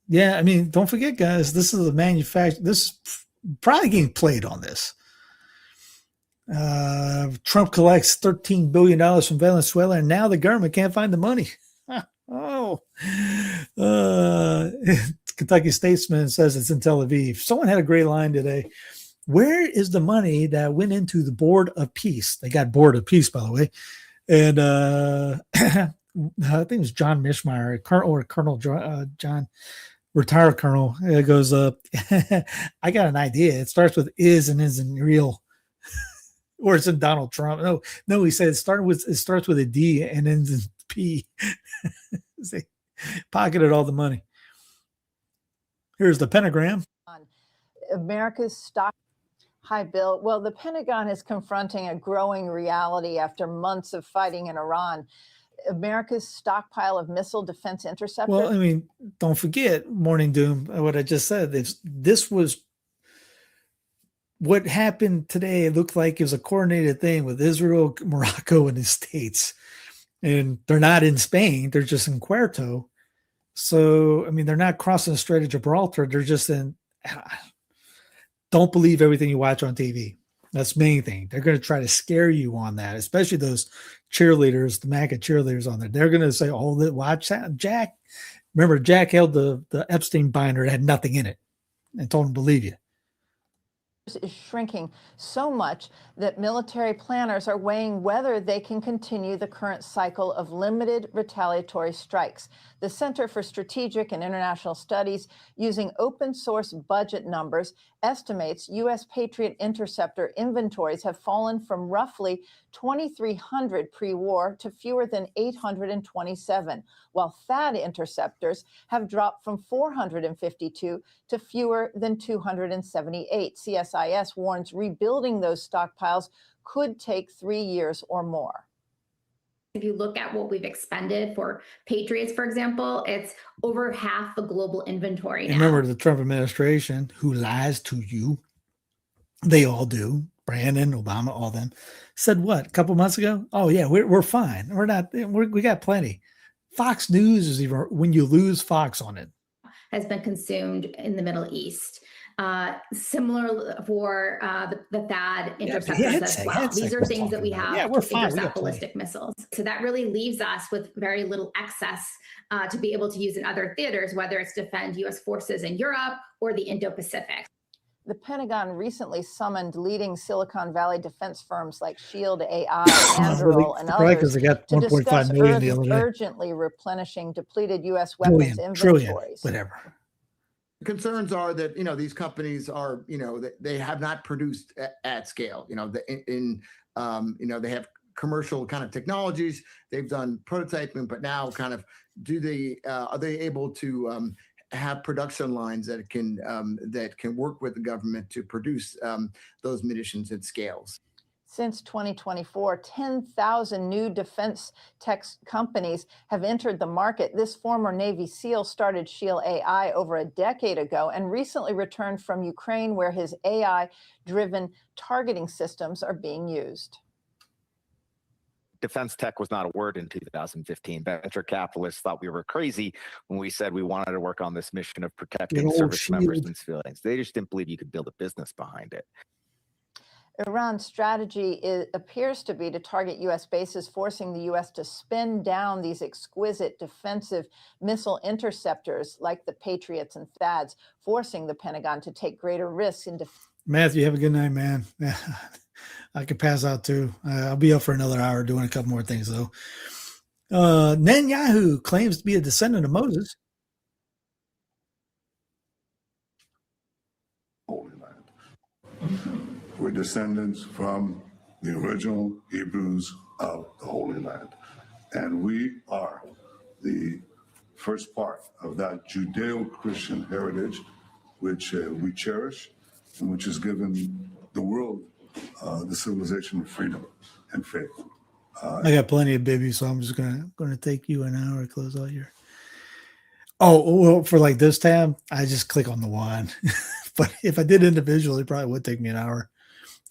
S1: Yeah, I mean, don't forget, guys, this is a manufacturer. This is probably getting played on this. Trump collects $13 billion from Venezuela, and now the government can't find the money. Kentucky Statesman says it's in Tel Aviv. Someone had a great line today. Where is the money that went into the Board of Peace? They got Board of Peace, by the way. And I think it was John Mishmeyer, Colonel John, retired colonel. It goes, I got an idea. It starts with is and isn't real. Or it's in Donald Trump. No, he said it starts with a D and ends in P. They pocketed all the money. Here's the pentagram.
S12: America's stock. Hi, Bill. Well, the Pentagon is confronting a growing reality after months of fighting in Iran. America's stockpile of missile defense interceptors.
S1: Well, I mean, don't forget, Morning Doom, what I just said. This was what happened today. It looked like it was a coordinated thing with Israel, Morocco, and the States. And they're not in Spain. They're just in Puerto. So, I mean, they're not crossing the Strait of Gibraltar. They're just in... Don't believe everything you watch on TV. That's the main thing. They're going to try to scare you on that, especially those cheerleaders, the MAGA cheerleaders on there. They're going to say, oh, watch that. Jack. Remember, Jack held the Epstein binder that had nothing in it and told him to believe you.
S12: Is shrinking so much that military planners are weighing whether they can continue the current cycle of limited retaliatory strikes. The Center for Strategic and International Studies, using open source budget numbers, estimates U.S. Patriot interceptor inventories have fallen from roughly 2,300 pre-war to fewer than 827, while THAAD interceptors have dropped from 452 to fewer than 278. CSIS warns rebuilding those stockpiles could take 3 years or more.
S13: If you look at what we've expended for Patriots, for example, it's over half the global inventory now.
S1: Remember the Trump administration, who lies to you, they all do. Brandon, Obama, all of them, said what a couple months ago? Oh yeah, we're fine. We got plenty. Fox News is even when you lose Fox on it.
S13: Has been consumed in the Middle East. Similar for the THAAD interceptors as well. These are things that we have to intercept ballistic missiles. So that really leaves us with very little excess to be able to use in other theaters, whether it's defend U.S. forces in Europe or the Indo-Pacific.
S12: The Pentagon recently summoned leading Silicon Valley defense firms like Shield AI, Anduril, and others
S1: they got
S12: to discuss
S1: urgently
S12: replenishing depleted U.S. weapons inventories.
S1: Whatever.
S14: The concerns are that, these companies are, they have not produced at scale. They have commercial kind of technologies. They've done prototyping, but now kind of are they able to have production lines that can work with the government to produce those munitions at scales?
S12: Since 2024, 10,000 new defense tech companies have entered the market. This former Navy SEAL started Shield AI over a decade ago and recently returned from Ukraine, where his AI-driven targeting systems are being used.
S15: Defense tech was not a word in 2015. Venture capitalists thought we were crazy when we said we wanted to work on this mission of protecting service members and civilians. They just didn't believe you could build a business behind it.
S12: Iran's strategy appears to be to target U.S. bases, forcing the U.S. to spin down these exquisite defensive missile interceptors like the Patriots and THAADs, forcing the Pentagon to take greater risks in defense.
S1: Matthew, have a good night, man. I could pass out too. I'll be up for another hour doing a couple more things, though. Netanyahu claims to be a descendant of Moses.
S16: Holy Land. We're descendants from the original Hebrews of the Holy Land. And we are the first part of that Judeo-Christian heritage, which we cherish which has given the world the civilization of freedom and faith.
S1: I got plenty of babies, so I'm just gonna take you an hour to close out here. Oh, well, for like this tab, I just click on the one. But if I did individually, it probably would take me an hour.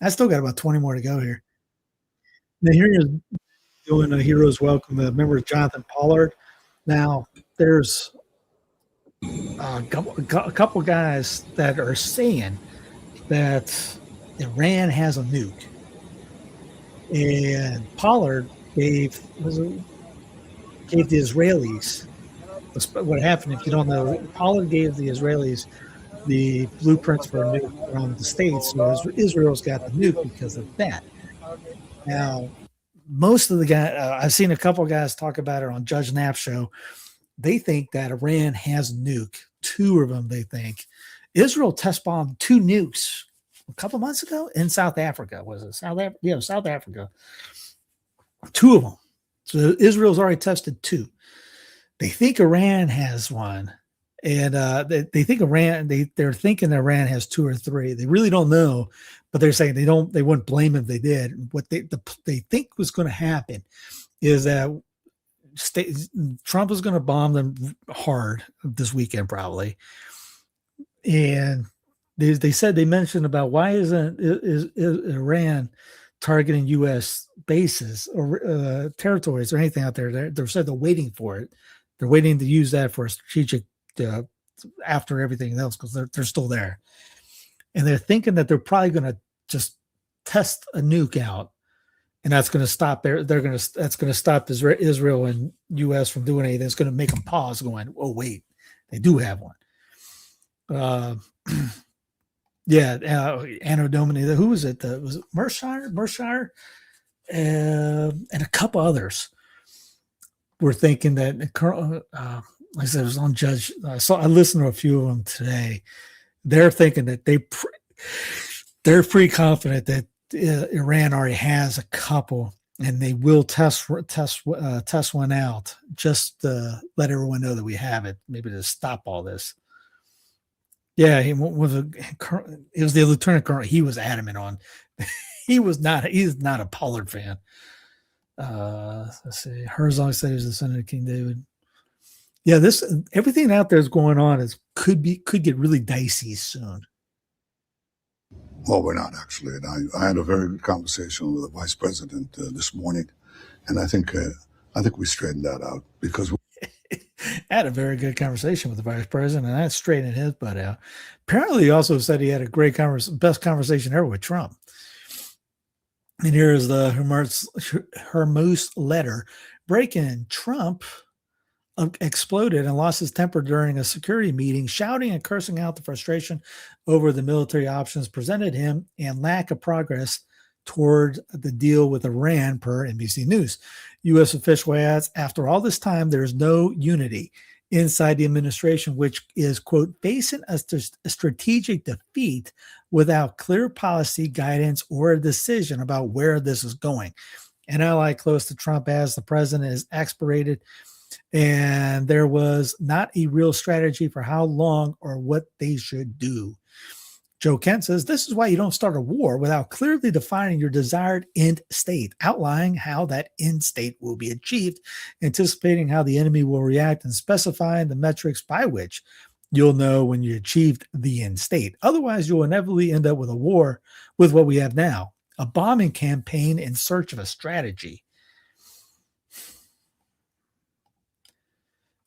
S1: I still got about 20 more to go here. Now here is doing a hero's welcome. Remember Jonathan Pollard? Now there's a couple guys that are saying that Iran has a nuke, and Pollard gave the Israelis. What happened, if you don't know, Pollard gave the Israelis the blueprints for a nuke from the States, so Israel's got the nuke because of that. Now, most of the guys, I've seen a couple of guys talk about it on Judge Knapp's show. They think that Iran has a nuke. 2 of them, they think. Israel test bombed 2 nukes a couple months ago in South Africa. Was it South Africa? Yeah, South Africa. 2 of them. So Israel's already tested 2. They think Iran has one, and they think they're thinking Iran has 2 or 3. They really don't know, but they're saying they wouldn't blame if they did. What they think was going to happen is that Trump is going to bomb them hard this weekend probably, and they mentioned about why isn't Iran targeting U.S. bases or territories or anything out there. They said they're waiting for it. They're waiting to use that for a strategic after everything else because they're still there, and they're thinking that they're probably going to just test a nuke out, and that's going to stop that's going to stop Israel and U.S. from doing anything. It's going to make them pause, going, "Oh wait, they do have one." Anno Domini. Who was it? Was it Mershire, and a couple others. We're thinking that like I said, it was on Judge. I listened to a few of them today. They're thinking that they're pretty confident that Iran already has a couple, and they will test one out just to let everyone know that we have it, maybe to stop all this. Yeah, he was the lieutenant colonel. He was adamant on. He's not a Pollard fan. Let's see. Herzog said he was the son of King David. Yeah, everything out there is going on could get really dicey soon.
S16: Well, we're not actually. And I had a very good conversation with the vice president this morning, and I think we straightened that out because
S1: I had a very good conversation with the vice president, and that straightened his butt out. Apparently, he also said he had a great best conversation ever with Trump. And here is the Hormuz letter. Break-in. Trump exploded and lost his temper during a security meeting, shouting and cursing out the frustration over the military options presented him and lack of progress toward the deal with Iran, per NBC News. U.S. official adds, after all this time, there is no unity inside the administration, which is, quote, facing a strategic defeat without clear policy guidance or a decision about where this is going. An ally close to Trump as the president is expirated, and there was not a real strategy for how long or what they should do. Joe Kent says, this is why you don't start a war without clearly defining your desired end state, outlining how that end state will be achieved, anticipating how the enemy will react, and specifying the metrics by which you'll know when you achieved the end state. Otherwise, you'll inevitably end up with a war with what we have now, a bombing campaign in search of a strategy.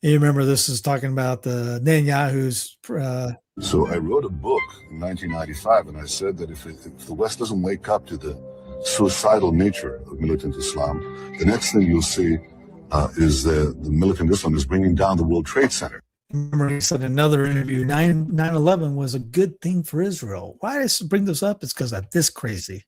S1: You remember this is talking about the Netanyahu's...
S16: So I wrote a book in 1995, and I said that if the West doesn't wake up to the suicidal nature of militant Islam, the next thing you'll see is the militant Islam is bringing down the World Trade Center.
S1: Remember, he said in another interview, 9/11 was a good thing for Israel. Why does I bring this up? It's because of this crazy.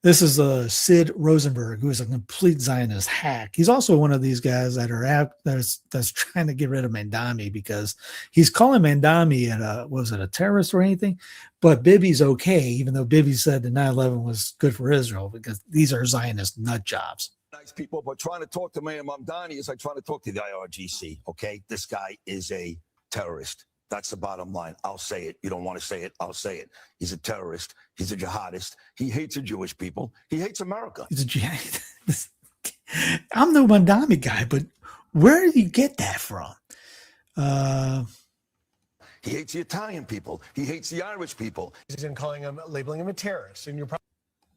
S1: This is Sid Rosenberg, who is a complete Zionist hack. He's also one of these guys that are that's trying to get rid of Mandami because he's calling Mandami a terrorist or anything, but Bibi's okay, even though Bibi said that 9/11 was good for Israel because these are Zionist nut jobs.
S17: Nice people, but trying to talk to Mayor Mamdani is like trying to talk to the IRGC, okay? This guy is a terrorist. That's the bottom line. I'll say it. You don't want to say it. I'll say it. He's a terrorist. He's a jihadist. He hates the Jewish people. He hates America.
S1: He's a jihadist. I'm the Mandami guy, but where did you get that from?
S17: He hates the Italian people. He hates the Irish people.
S18: He's in labeling him a terrorist, and you're probably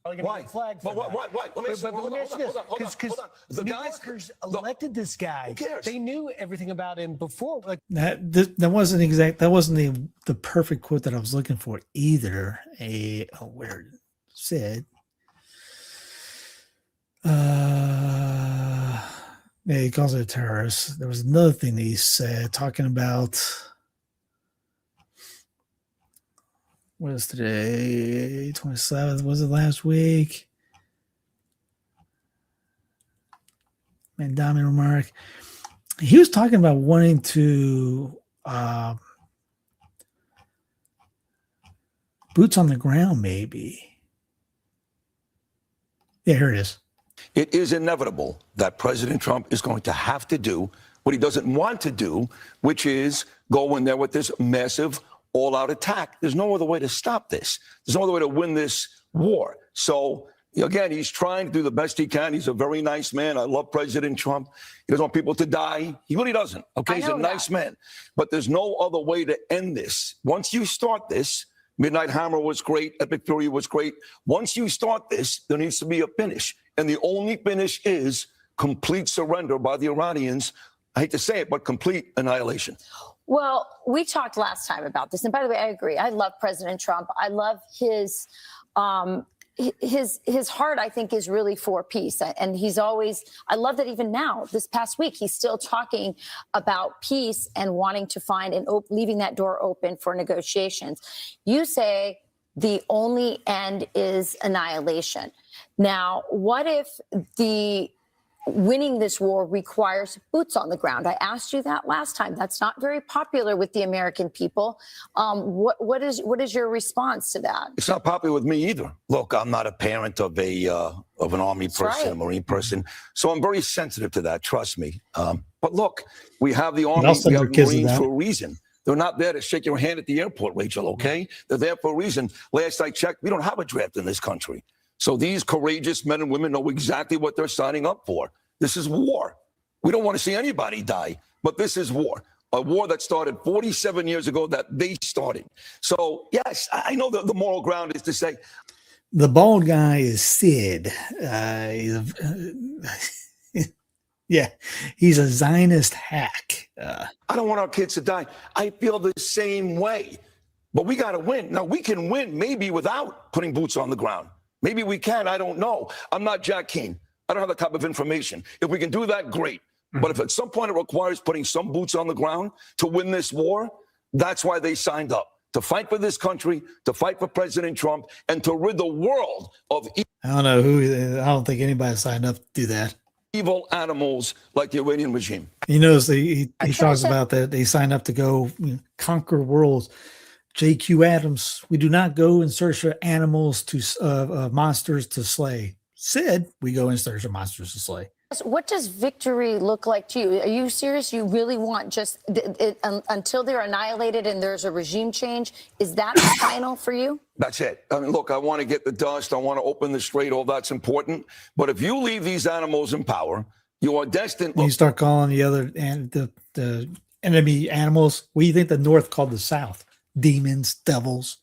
S18: going to get flagged for
S17: Why? Let me ask you this,
S18: because
S17: the
S18: New
S17: guys
S18: Yorkers elected this guy.
S17: Who cares?
S18: They knew everything about him before. Like
S1: That wasn't the perfect quote that I was looking for either. Where it said, yeah, he calls it a terrorist. There was another thing that he said talking about. What is today? 27th. Was it last week? Mandami remark. He was talking about wanting to boots on the ground, maybe. Yeah, here it is.
S17: It is inevitable that President Trump is going to have to do what he doesn't want to do, which is go in there with this massive all-out attack. There's no other way to stop this. There's no other way to win this war. So, again, he's trying to do the best he can. He's a very nice man. I love President Trump. He doesn't want people to die. He really doesn't. Okay, he's a nice man. But there's no other way to end this. Once you start this, Midnight Hammer was great. Epic Fury was great. Once you start this, there needs to be a finish. And the only finish is complete surrender by the Iranians. I hate to say it, but complete annihilation.
S19: Well, we talked last time about this. And by the way, I agree. I love President Trump. I love his heart, I think, is really for peace. And he's always, I love that even now, this past week, he's still talking about peace and wanting to find and leaving that door open for negotiations. You say the only end is annihilation. Now, what if winning this war requires boots on the ground? I asked you that last time. That's not very popular with the American people. What is your response to that?
S17: It's not popular with me either. Look, I'm not a parent of an Army person, a Marine person, so I'm very sensitive to that. Trust me. But look, we have the Army, we have Marines for a reason. They're not there to shake your hand at the airport, Rachel. Okay, they're there for a reason. Last I checked, we don't have a draft in this country. So these courageous men and women know exactly what they're signing up for. This is war. We don't want to see anybody die, but this is war. A war that started 47 years ago that they started. So, yes, I know that the moral ground is to say.
S1: The bald guy is Sid. He's a Zionist hack.
S17: I don't want our kids to die. I feel the same way. But we got to win. Now, we can win maybe without putting boots on the ground. Maybe we can. I don't know. I'm not Jack Keane. I don't have that type of information. If we can do that, great. But if at some point it requires putting some boots on the ground to win this war, that's why they signed up. To fight for this country, to fight for President Trump, and to rid the world of
S1: I don't think anybody signed up to do that.
S17: Evil animals like the Iranian regime.
S1: He knows he talks about that. They signed up to go conquer worlds. J.Q. Adams, we do not go in search of animals to monsters to slay. Sid, we go in search of monsters to slay.
S19: What does victory look like to you? Are you serious? You really want just until they're annihilated and there's a regime change? Is that final for you?
S17: That's it. I mean, look, I want to get the dust. I want to open the strait. All that's important. But if you leave these animals in power, you are destined.
S1: You start calling the other and the enemy animals. What do you think the North called the South? Demons, devils.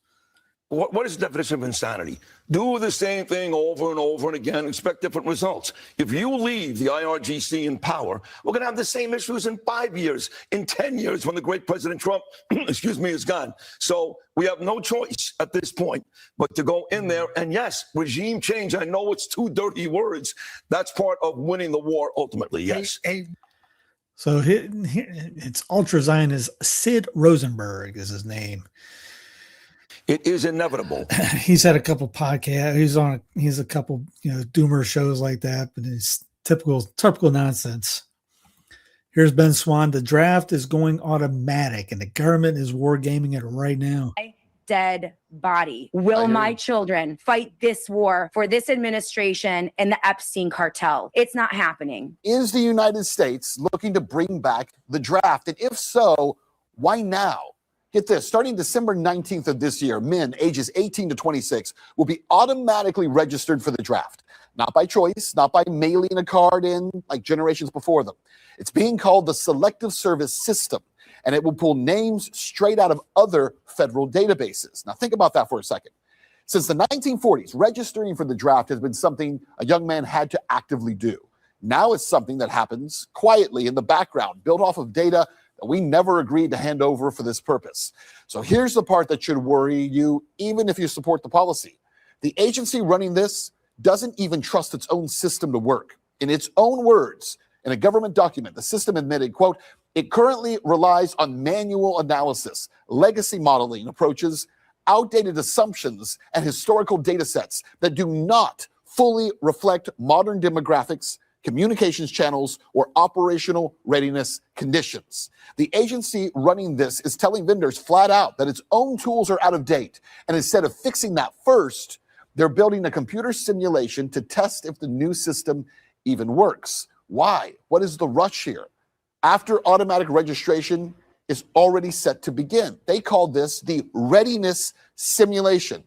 S17: What is the definition of insanity? Do the same thing over and over and again, expect different results. If you leave the IRGC in power, we're going to have the same issues in 5 years, in 10 years when the great President Trump, is gone. So we have no choice at this point but to go in there. And yes, regime change, I know it's two dirty words. That's part of winning the war ultimately, yes.
S1: So it's ultra Zionist. Sid Rosenberg is his name.
S17: It is inevitable.
S1: He's had a couple podcasts. He's a couple, doomer shows like that, but it's typical nonsense. Here's Ben Swan. The draft is going automatic, and the government is wargaming it right now.
S20: Dead body. Will my children fight this war for this administration and the Epstein cartel? It's not happening.
S10: Is the United States looking to bring back the draft? And if so, why now? Get this, starting December 19th of this year, men ages 18 to 26 will be automatically registered for the draft. Not by choice, not by mailing a card in like generations before them. It's being called the Selective Service System, and it will pull names straight out of other federal databases. Now think about that for a second. Since the 1940s, registering for the draft has been something a young man had to actively do. Now it's something that happens quietly in the background, built off of data that we never agreed to hand over for this purpose. So here's the part that should worry you, even if you support the policy. The agency running this doesn't even trust its own system to work. In its own words, in a government document, the system admitted, quote, it currently relies on manual analysis, legacy modeling approaches, outdated assumptions, and historical data sets that do not fully reflect modern demographics, communications channels, or operational readiness conditions. The agency running this is telling vendors flat out that its own tools are out of date. And instead of fixing that first, they're building a computer simulation to test if the new system even works. Why? What is the rush here? After automatic registration is already set to begin. They call this the readiness simulation.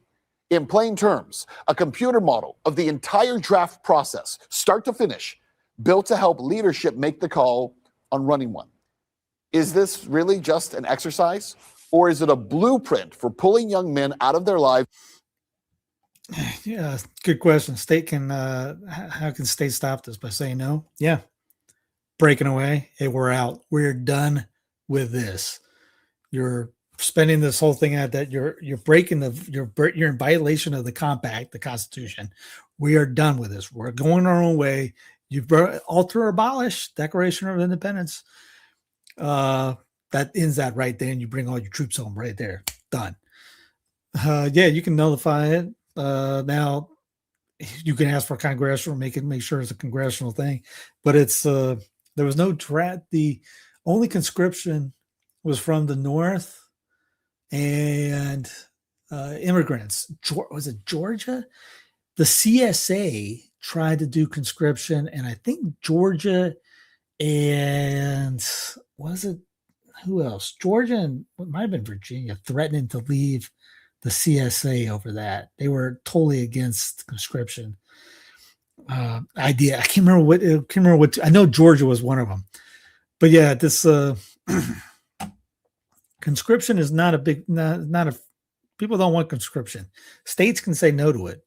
S10: In plain terms, a computer model of the entire draft process, start to finish, built to help leadership make the call on running one. Is this really just an exercise, or is it a blueprint for pulling young men out of their lives?
S1: Yeah, good question. State can, how can state stop this? By saying no? Yeah. Breaking away. Hey, we're out. We're done with this. You're spending this whole thing out that you're breaking you're in violation of the compact, the Constitution. We are done with this. We're going our own way. You've alter or abolish Declaration of Independence. That ends that right there, and you bring all your troops home right there. Done. Yeah, you can nullify it. Now you can ask for congressional, make sure it's a congressional thing, but it's there was no draft. The only conscription was from the North and immigrants. Was it Georgia? The CSA tried to do conscription, and I think Georgia and was it who else? Georgia and it might have been Virginia threatening to leave the CSA over that. They were totally against conscription idea. I can't remember what. I know Georgia was one of them, but yeah, this conscription is not a big. Not a. People don't want conscription. States can say no to it.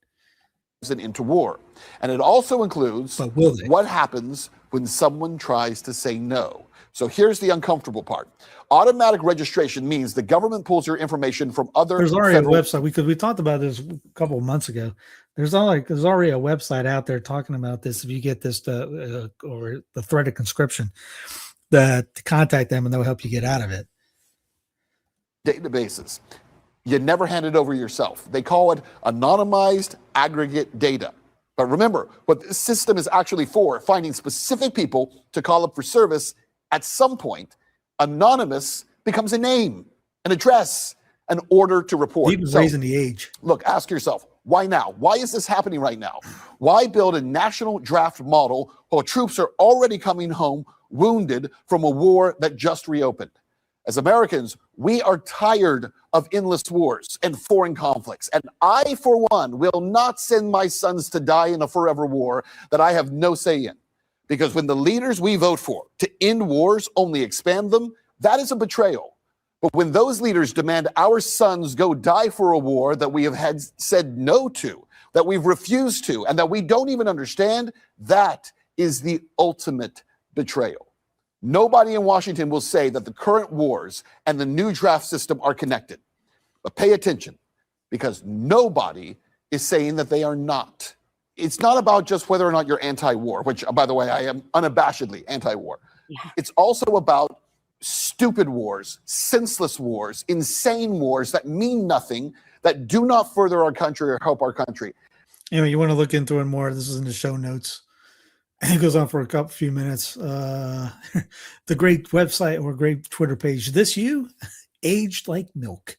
S10: Into war, and it also includes what happens when someone tries to say no. So here's the uncomfortable part. Automatic registration means the government pulls your information from other.
S1: There's already a website because we talked about this a couple of months ago. There's already a website out there talking about this. If you get this or the threat of conscription, to contact them and they'll help you get out of it.
S10: Databases. You never hand it over yourself. They call it anonymized aggregate data. But remember, what this system is actually for, finding specific people to call up for service. At some point, anonymous becomes a name, an address, an order to report.
S1: Even raising the age.
S10: Look, ask yourself, why now? Why is this happening right now? Why build a national draft model while troops are already coming home wounded from a war that just reopened? As Americans, we are tired of endless wars and foreign conflicts. And I, for one, will not send my sons to die in a forever war that I have no say in. Because when the leaders we vote for to end wars only expand them, that is a betrayal. But when those leaders demand our sons go die for a war that we have had said no to, that we've refused to, and that we don't even understand, that is the ultimate betrayal. Nobody in Washington will say that the current wars and the new draft system are connected. But pay attention, because nobody is saying that they are not. It's not about just whether or not you're anti-war, which, by the way, I am unabashedly anti-war. Yeah. It's also about stupid wars, senseless wars, insane wars that mean nothing, that do not further our country or help our country.
S1: Anyway, you want to look into it more, this is in the show notes. It goes on for a few minutes. The great website or great Twitter page, This You, Aged Like Milk.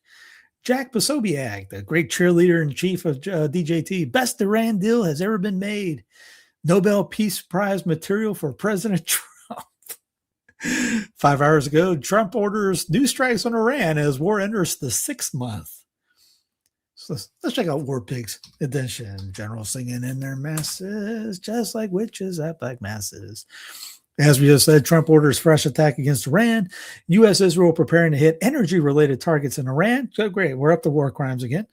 S1: Jack Posobiec, the great cheerleader and chief of DJT. Best Iran deal has ever been made. Nobel Peace Prize material for President Trump. 5 hours ago, Trump orders new strikes on Iran as war enters the 6th month. So let's check out War Pigs edition. General singing in their masses, just like witches at black masses. As we just said, Trump orders fresh attack against Iran. U.S. Israel preparing to hit energy-related targets in Iran. So great, we're up to war crimes again.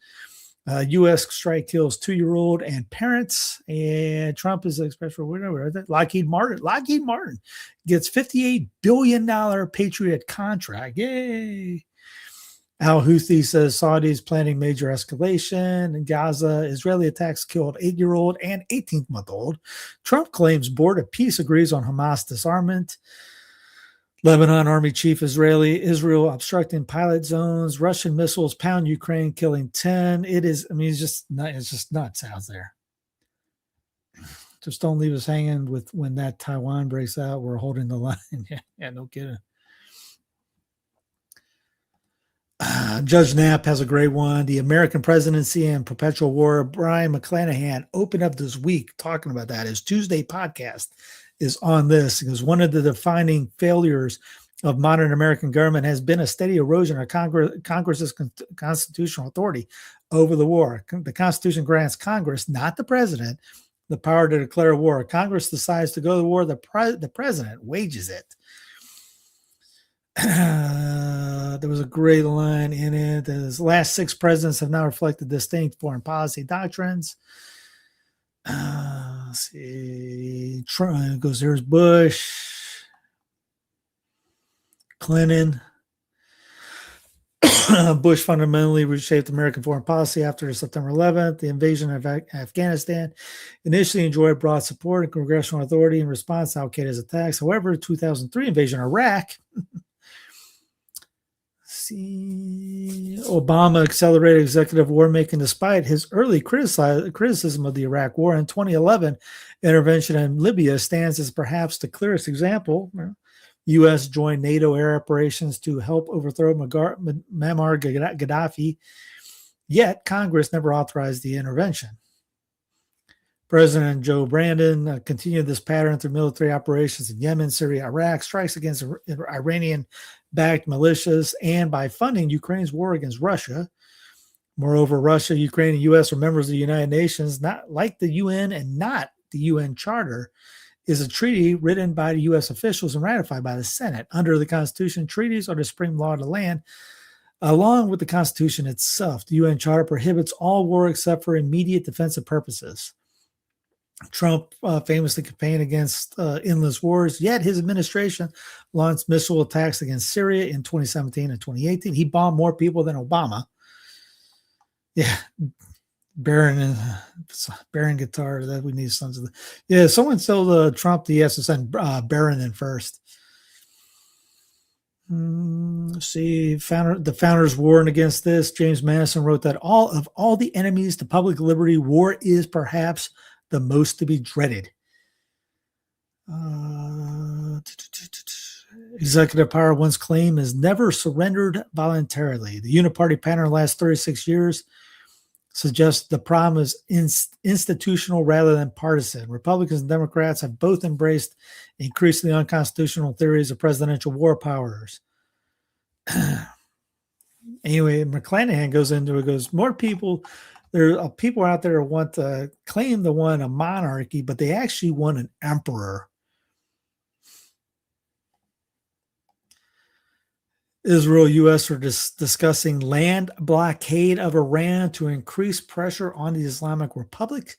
S1: U.S. strike kills 2-year-old and parents. And Trump is special, whatever. Lockheed Martin gets $58 billion Patriot contract. Yay. Al-Houthi says Saudis planning major escalation. In Gaza, Israeli attacks killed 8-year-old and 18-month-old. Trump claims board of peace agrees on Hamas disarmament. Lebanon Army Chief Israel obstructing pilot zones. Russian missiles pound Ukraine, killing 10. It's just nuts out there. Just don't leave us hanging with when that Taiwan breaks out. We're holding the line. Yeah, no kidding. Judge Knapp has a great one. The American presidency and perpetual war. Brian McClanahan opened up this week talking about that. His Tuesday podcast is on this because one of the defining failures of modern American government has been a steady erosion of Congress's constitutional authority over the war. The Constitution grants Congress, not the president, the power to declare war. Congress decides to go to war. The president wages it. There was a great line in it. The last 6 presidents have now reflected distinct foreign policy doctrines. Let's see. Trump goes, there's Bush, Clinton. Bush fundamentally reshaped American foreign policy after September 11th. The invasion of Afghanistan initially enjoyed broad support and congressional authority in response to al-Qaeda's attacks. However, 2003 invasion of Iraq. Obama accelerated executive war making despite his early criticism of the Iraq war. In 2011, intervention in Libya stands as perhaps the clearest example. U.S. joined NATO air operations to help overthrow Muammar Gaddafi, yet Congress never authorized the intervention. President Joe Biden continued this pattern through military operations in Yemen, Syria, Iraq, strikes against Iranian-backed militias, and by funding Ukraine's war against Russia. Moreover, Russia, Ukraine, and U.S. are members of the United Nations, not like the UN and not the UN Charter, is a treaty written by the U.S. officials and ratified by the Senate. Under the Constitution, treaties are the supreme law of the land, along with the Constitution itself. The UN Charter prohibits all war except for immediate defensive purposes. Trump famously campaigned against endless wars, yet his administration launched missile attacks against Syria in 2017 and 2018. He bombed more people than Obama. Yeah, Baron guitar. That we need sons of the. Yeah, someone told Trump that he has to send Baron in first. See, the founders warned against this. James Madison wrote that of all the enemies to public liberty, war is perhaps the most to be dreaded. Executive power once claimed is never surrendered voluntarily. The uniparty pattern of the last 36 years suggests the problem is institutional rather than partisan. Republicans and Democrats have both embraced increasingly unconstitutional theories of presidential war powers. Anyway, McClanahan goes into it, goes, more people, there are people out there who want to claim to want a monarchy, but they actually want an emperor. Israel, U.S. are discussing land blockade of Iran to increase pressure on the Islamic Republic.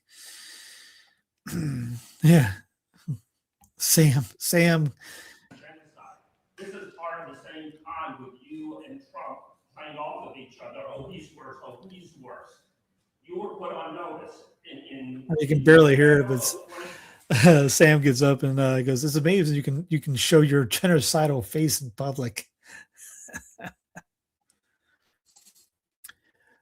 S1: Yeah. Sam.
S21: This is part of the same time with you and Trump playing off of each other. Oh, he's worse. Oh, he's worse. You were put on notice in
S1: you can barely hear it, but Sam gets up and goes, it's amazing you can show your genocidal face in public.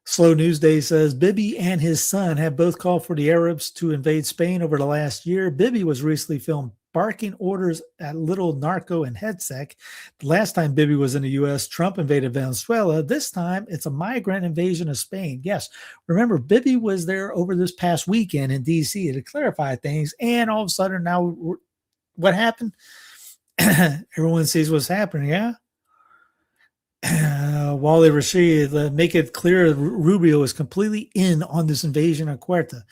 S1: Slow News Day says Bibi and his son have both called for the Arabs to invade Spain over the last year. Bibi was recently filmed barking orders at little narco and headsec. The last time Bibi was in the U.S., Trump invaded Venezuela. This time, it's a migrant invasion of Spain. Yes, remember, Bibi was there over this past weekend in D.C. to clarify things, and all of a sudden now, what happened? Everyone sees what's happening, yeah? Wally Rashid, make it clear Rubio is completely in on this invasion of Ceuta.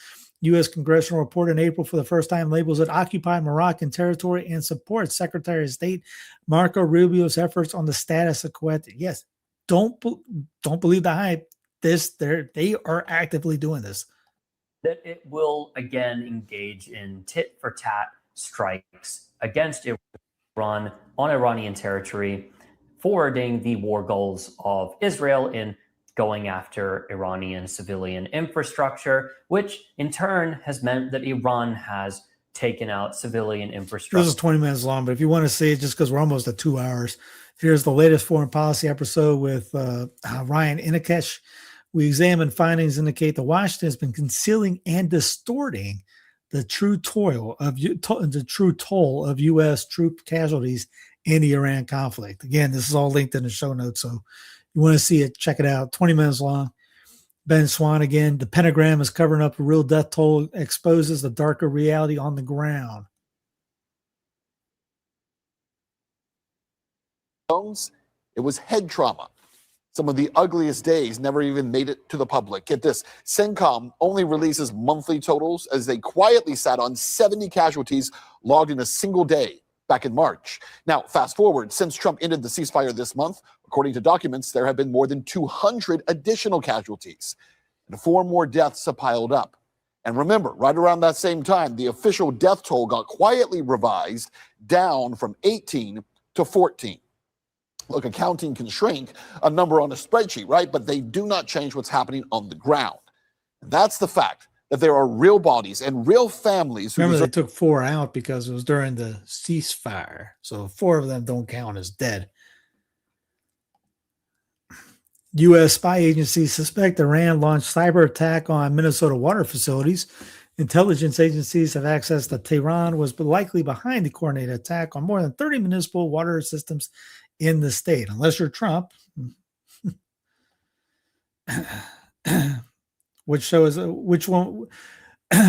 S1: U.S. congressional report in April for the first time labels it occupied Moroccan territory and supports Secretary of State Marco Rubio's efforts on the status of Ceuta. Yes, don't believe the hype. They are actively doing this.
S2: That it will again engage in tit for tat strikes against Iran on Iranian territory, forwarding the war goals of Israel in going after Iranian civilian infrastructure, which in turn has meant that Iran has taken out civilian infrastructure.
S1: This is 20 minutes long, but if you want to see it, just because we're almost at 2 hours, here's the latest foreign policy episode with Ryan Inikesh. We examine findings indicate that Washington has been concealing and distorting the true toll of U.S. troop casualties in the Iran conflict. Again, this is all linked in the show notes, so you want to see it, check it out. 20 minutes long. Ben Swan again. The pentagram is covering up a real death toll, exposes the darker reality on the ground.
S10: It was head trauma. Some of the ugliest days never even made it to the public. Get this, CENTCOM only releases monthly totals as they quietly sat on 70 casualties logged in a single day back in March. Now, fast forward, since Trump ended the ceasefire this month, according to documents, there have been more than 200 additional casualties, and 4 more deaths have piled up. And remember, right around that same time, the official death toll got quietly revised down from 18 to 14. Look, accounting can shrink a number on a spreadsheet, right? But they do not change what's happening on the ground. And that's the fact that there are real bodies and real families.
S1: Remember, they took 4 out because it was during the ceasefire. So 4 of them don't count as dead. U.S. spy agencies suspect Iran launched cyber attack on Minnesota water facilities. Intelligence agencies have access that Tehran was likely behind the coordinated attack on more than 30 municipal water systems in the state. Unless you're Trump. Which show is which one?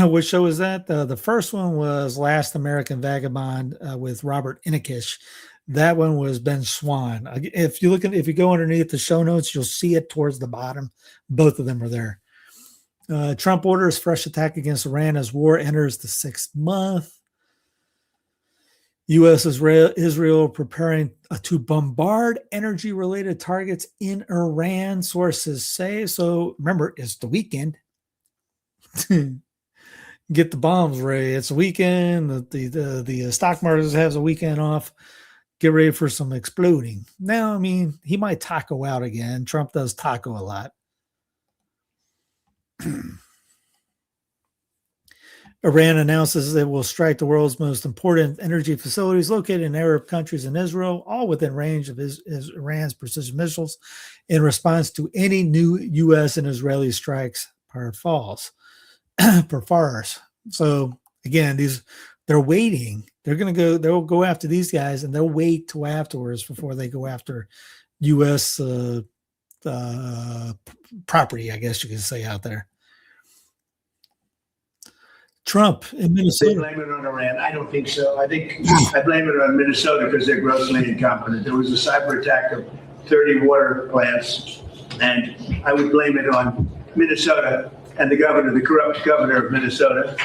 S1: Which show is that? The first one was Last American Vagabond with Robert Inikesh. That one was Ben Swan. If you go underneath the show notes, you'll see it towards the bottom. Both of them are there. Trump orders fresh attack against Iran as war enters the 6th month. U.S. Israel preparing to bombard energy-related targets in Iran, sources say. So remember, it's the weekend. Get the bombs ready. It's a weekend. The stock market has a weekend off. Get ready for some exploding. Now, I mean, he might taco out again. Trump does taco a lot. Iran announces it will strike the world's most important energy facilities located in Arab countries and Israel, all within range of Iran's precision missiles, in response to any new U.S. and Israeli strikes per falls. So again, they're waiting. They'll go after these guys, and they'll wait till afterwards before they go after U.S. Property, I guess you could say, out there. Trump in Minnesota.
S22: They blame it on Iran. I don't think so. I blame it on Minnesota because they're grossly incompetent. There was a cyber attack of 30 water plants, and I would blame it on Minnesota and the corrupt governor of Minnesota.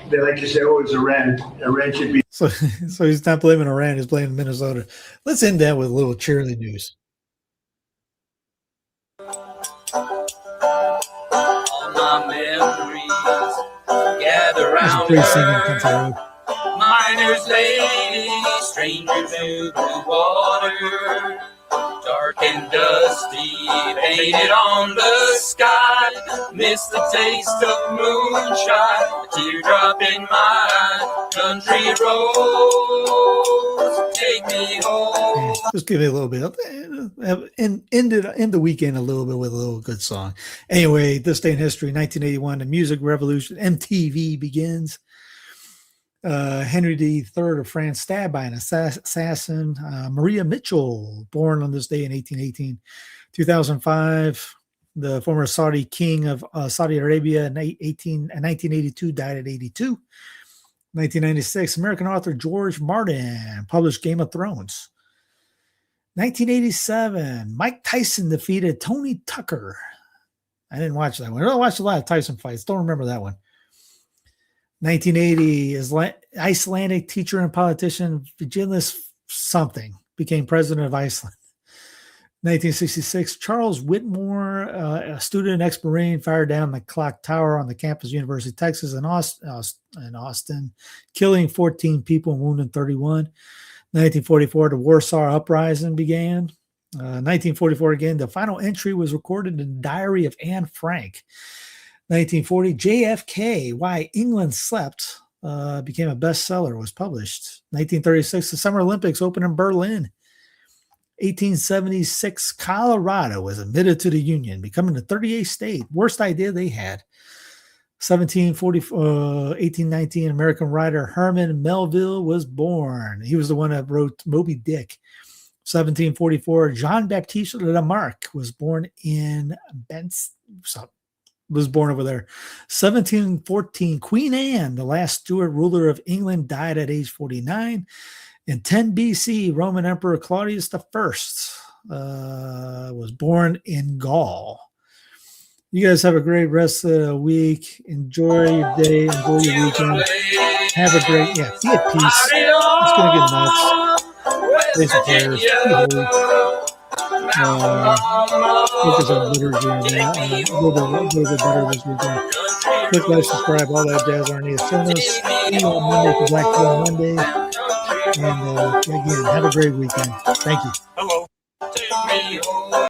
S22: They like to say, oh, it's Iran. Iran should be.
S1: So he's not blaming Iran, he's blaming Minnesota. Let's end that with a little cheerly news.
S23: All my memories gather round her. Miner's lady, stranger to blue water. Dark and dusty, painted on the sky. Miss the taste of moonshine, a teardrop in my country road. Take me home.
S1: Just give me a little bit of, and end the weekend a little bit with a little good song. Anyway, this day in history, 1981, the music revolution, MTV begins. Henry III of France stabbed by an assassin. Maria Mitchell, born on this day in 1818. 2005, the former Saudi king of Saudi Arabia in 1982 died at 82. 1996, American author George Martin published Game of Thrones. 1987, Mike Tyson defeated Tony Tucker. I didn't watch that one. I watched a lot of Tyson fights. Don't remember that one. 1980, Icelandic teacher and politician Vigilis something became president of Iceland. 1966, Charles Whitmore, a student ex-Marine, fired down the clock tower on the campus of University of Texas in Austin, killing 14 people and wounding 31. 1944, the Warsaw Uprising began. 1944 again, the final entry was recorded in the Diary of Anne Frank. 1940, JFK, Why England Slept, became a bestseller, was published. 1936, the Summer Olympics opened in Berlin. 1876, Colorado was admitted to the Union, becoming the 38th state. Worst idea they had. 1819, American writer Herman Melville was born. He was the one that wrote Moby Dick. 1744, Jean-Baptiste Lamarck was born over there. 1714, Queen Anne, the last Stuart ruler of England, died at age 49. In 10 BC, Roman Emperor Claudius I was born in Gaul. You guys have a great rest of the week. Enjoy your day. Enjoy your weekend. Have a great, be at peace. It's going to get nuts. Say some prayers. Be holy. Focus on liturgy and a little bit better this weekend. Click, like, subscribe, all that jazz. Arnie Stillness. See you on Monday for Black Friday Monday. And again, have a great weekend. Thank you.
S23: Hello. Take me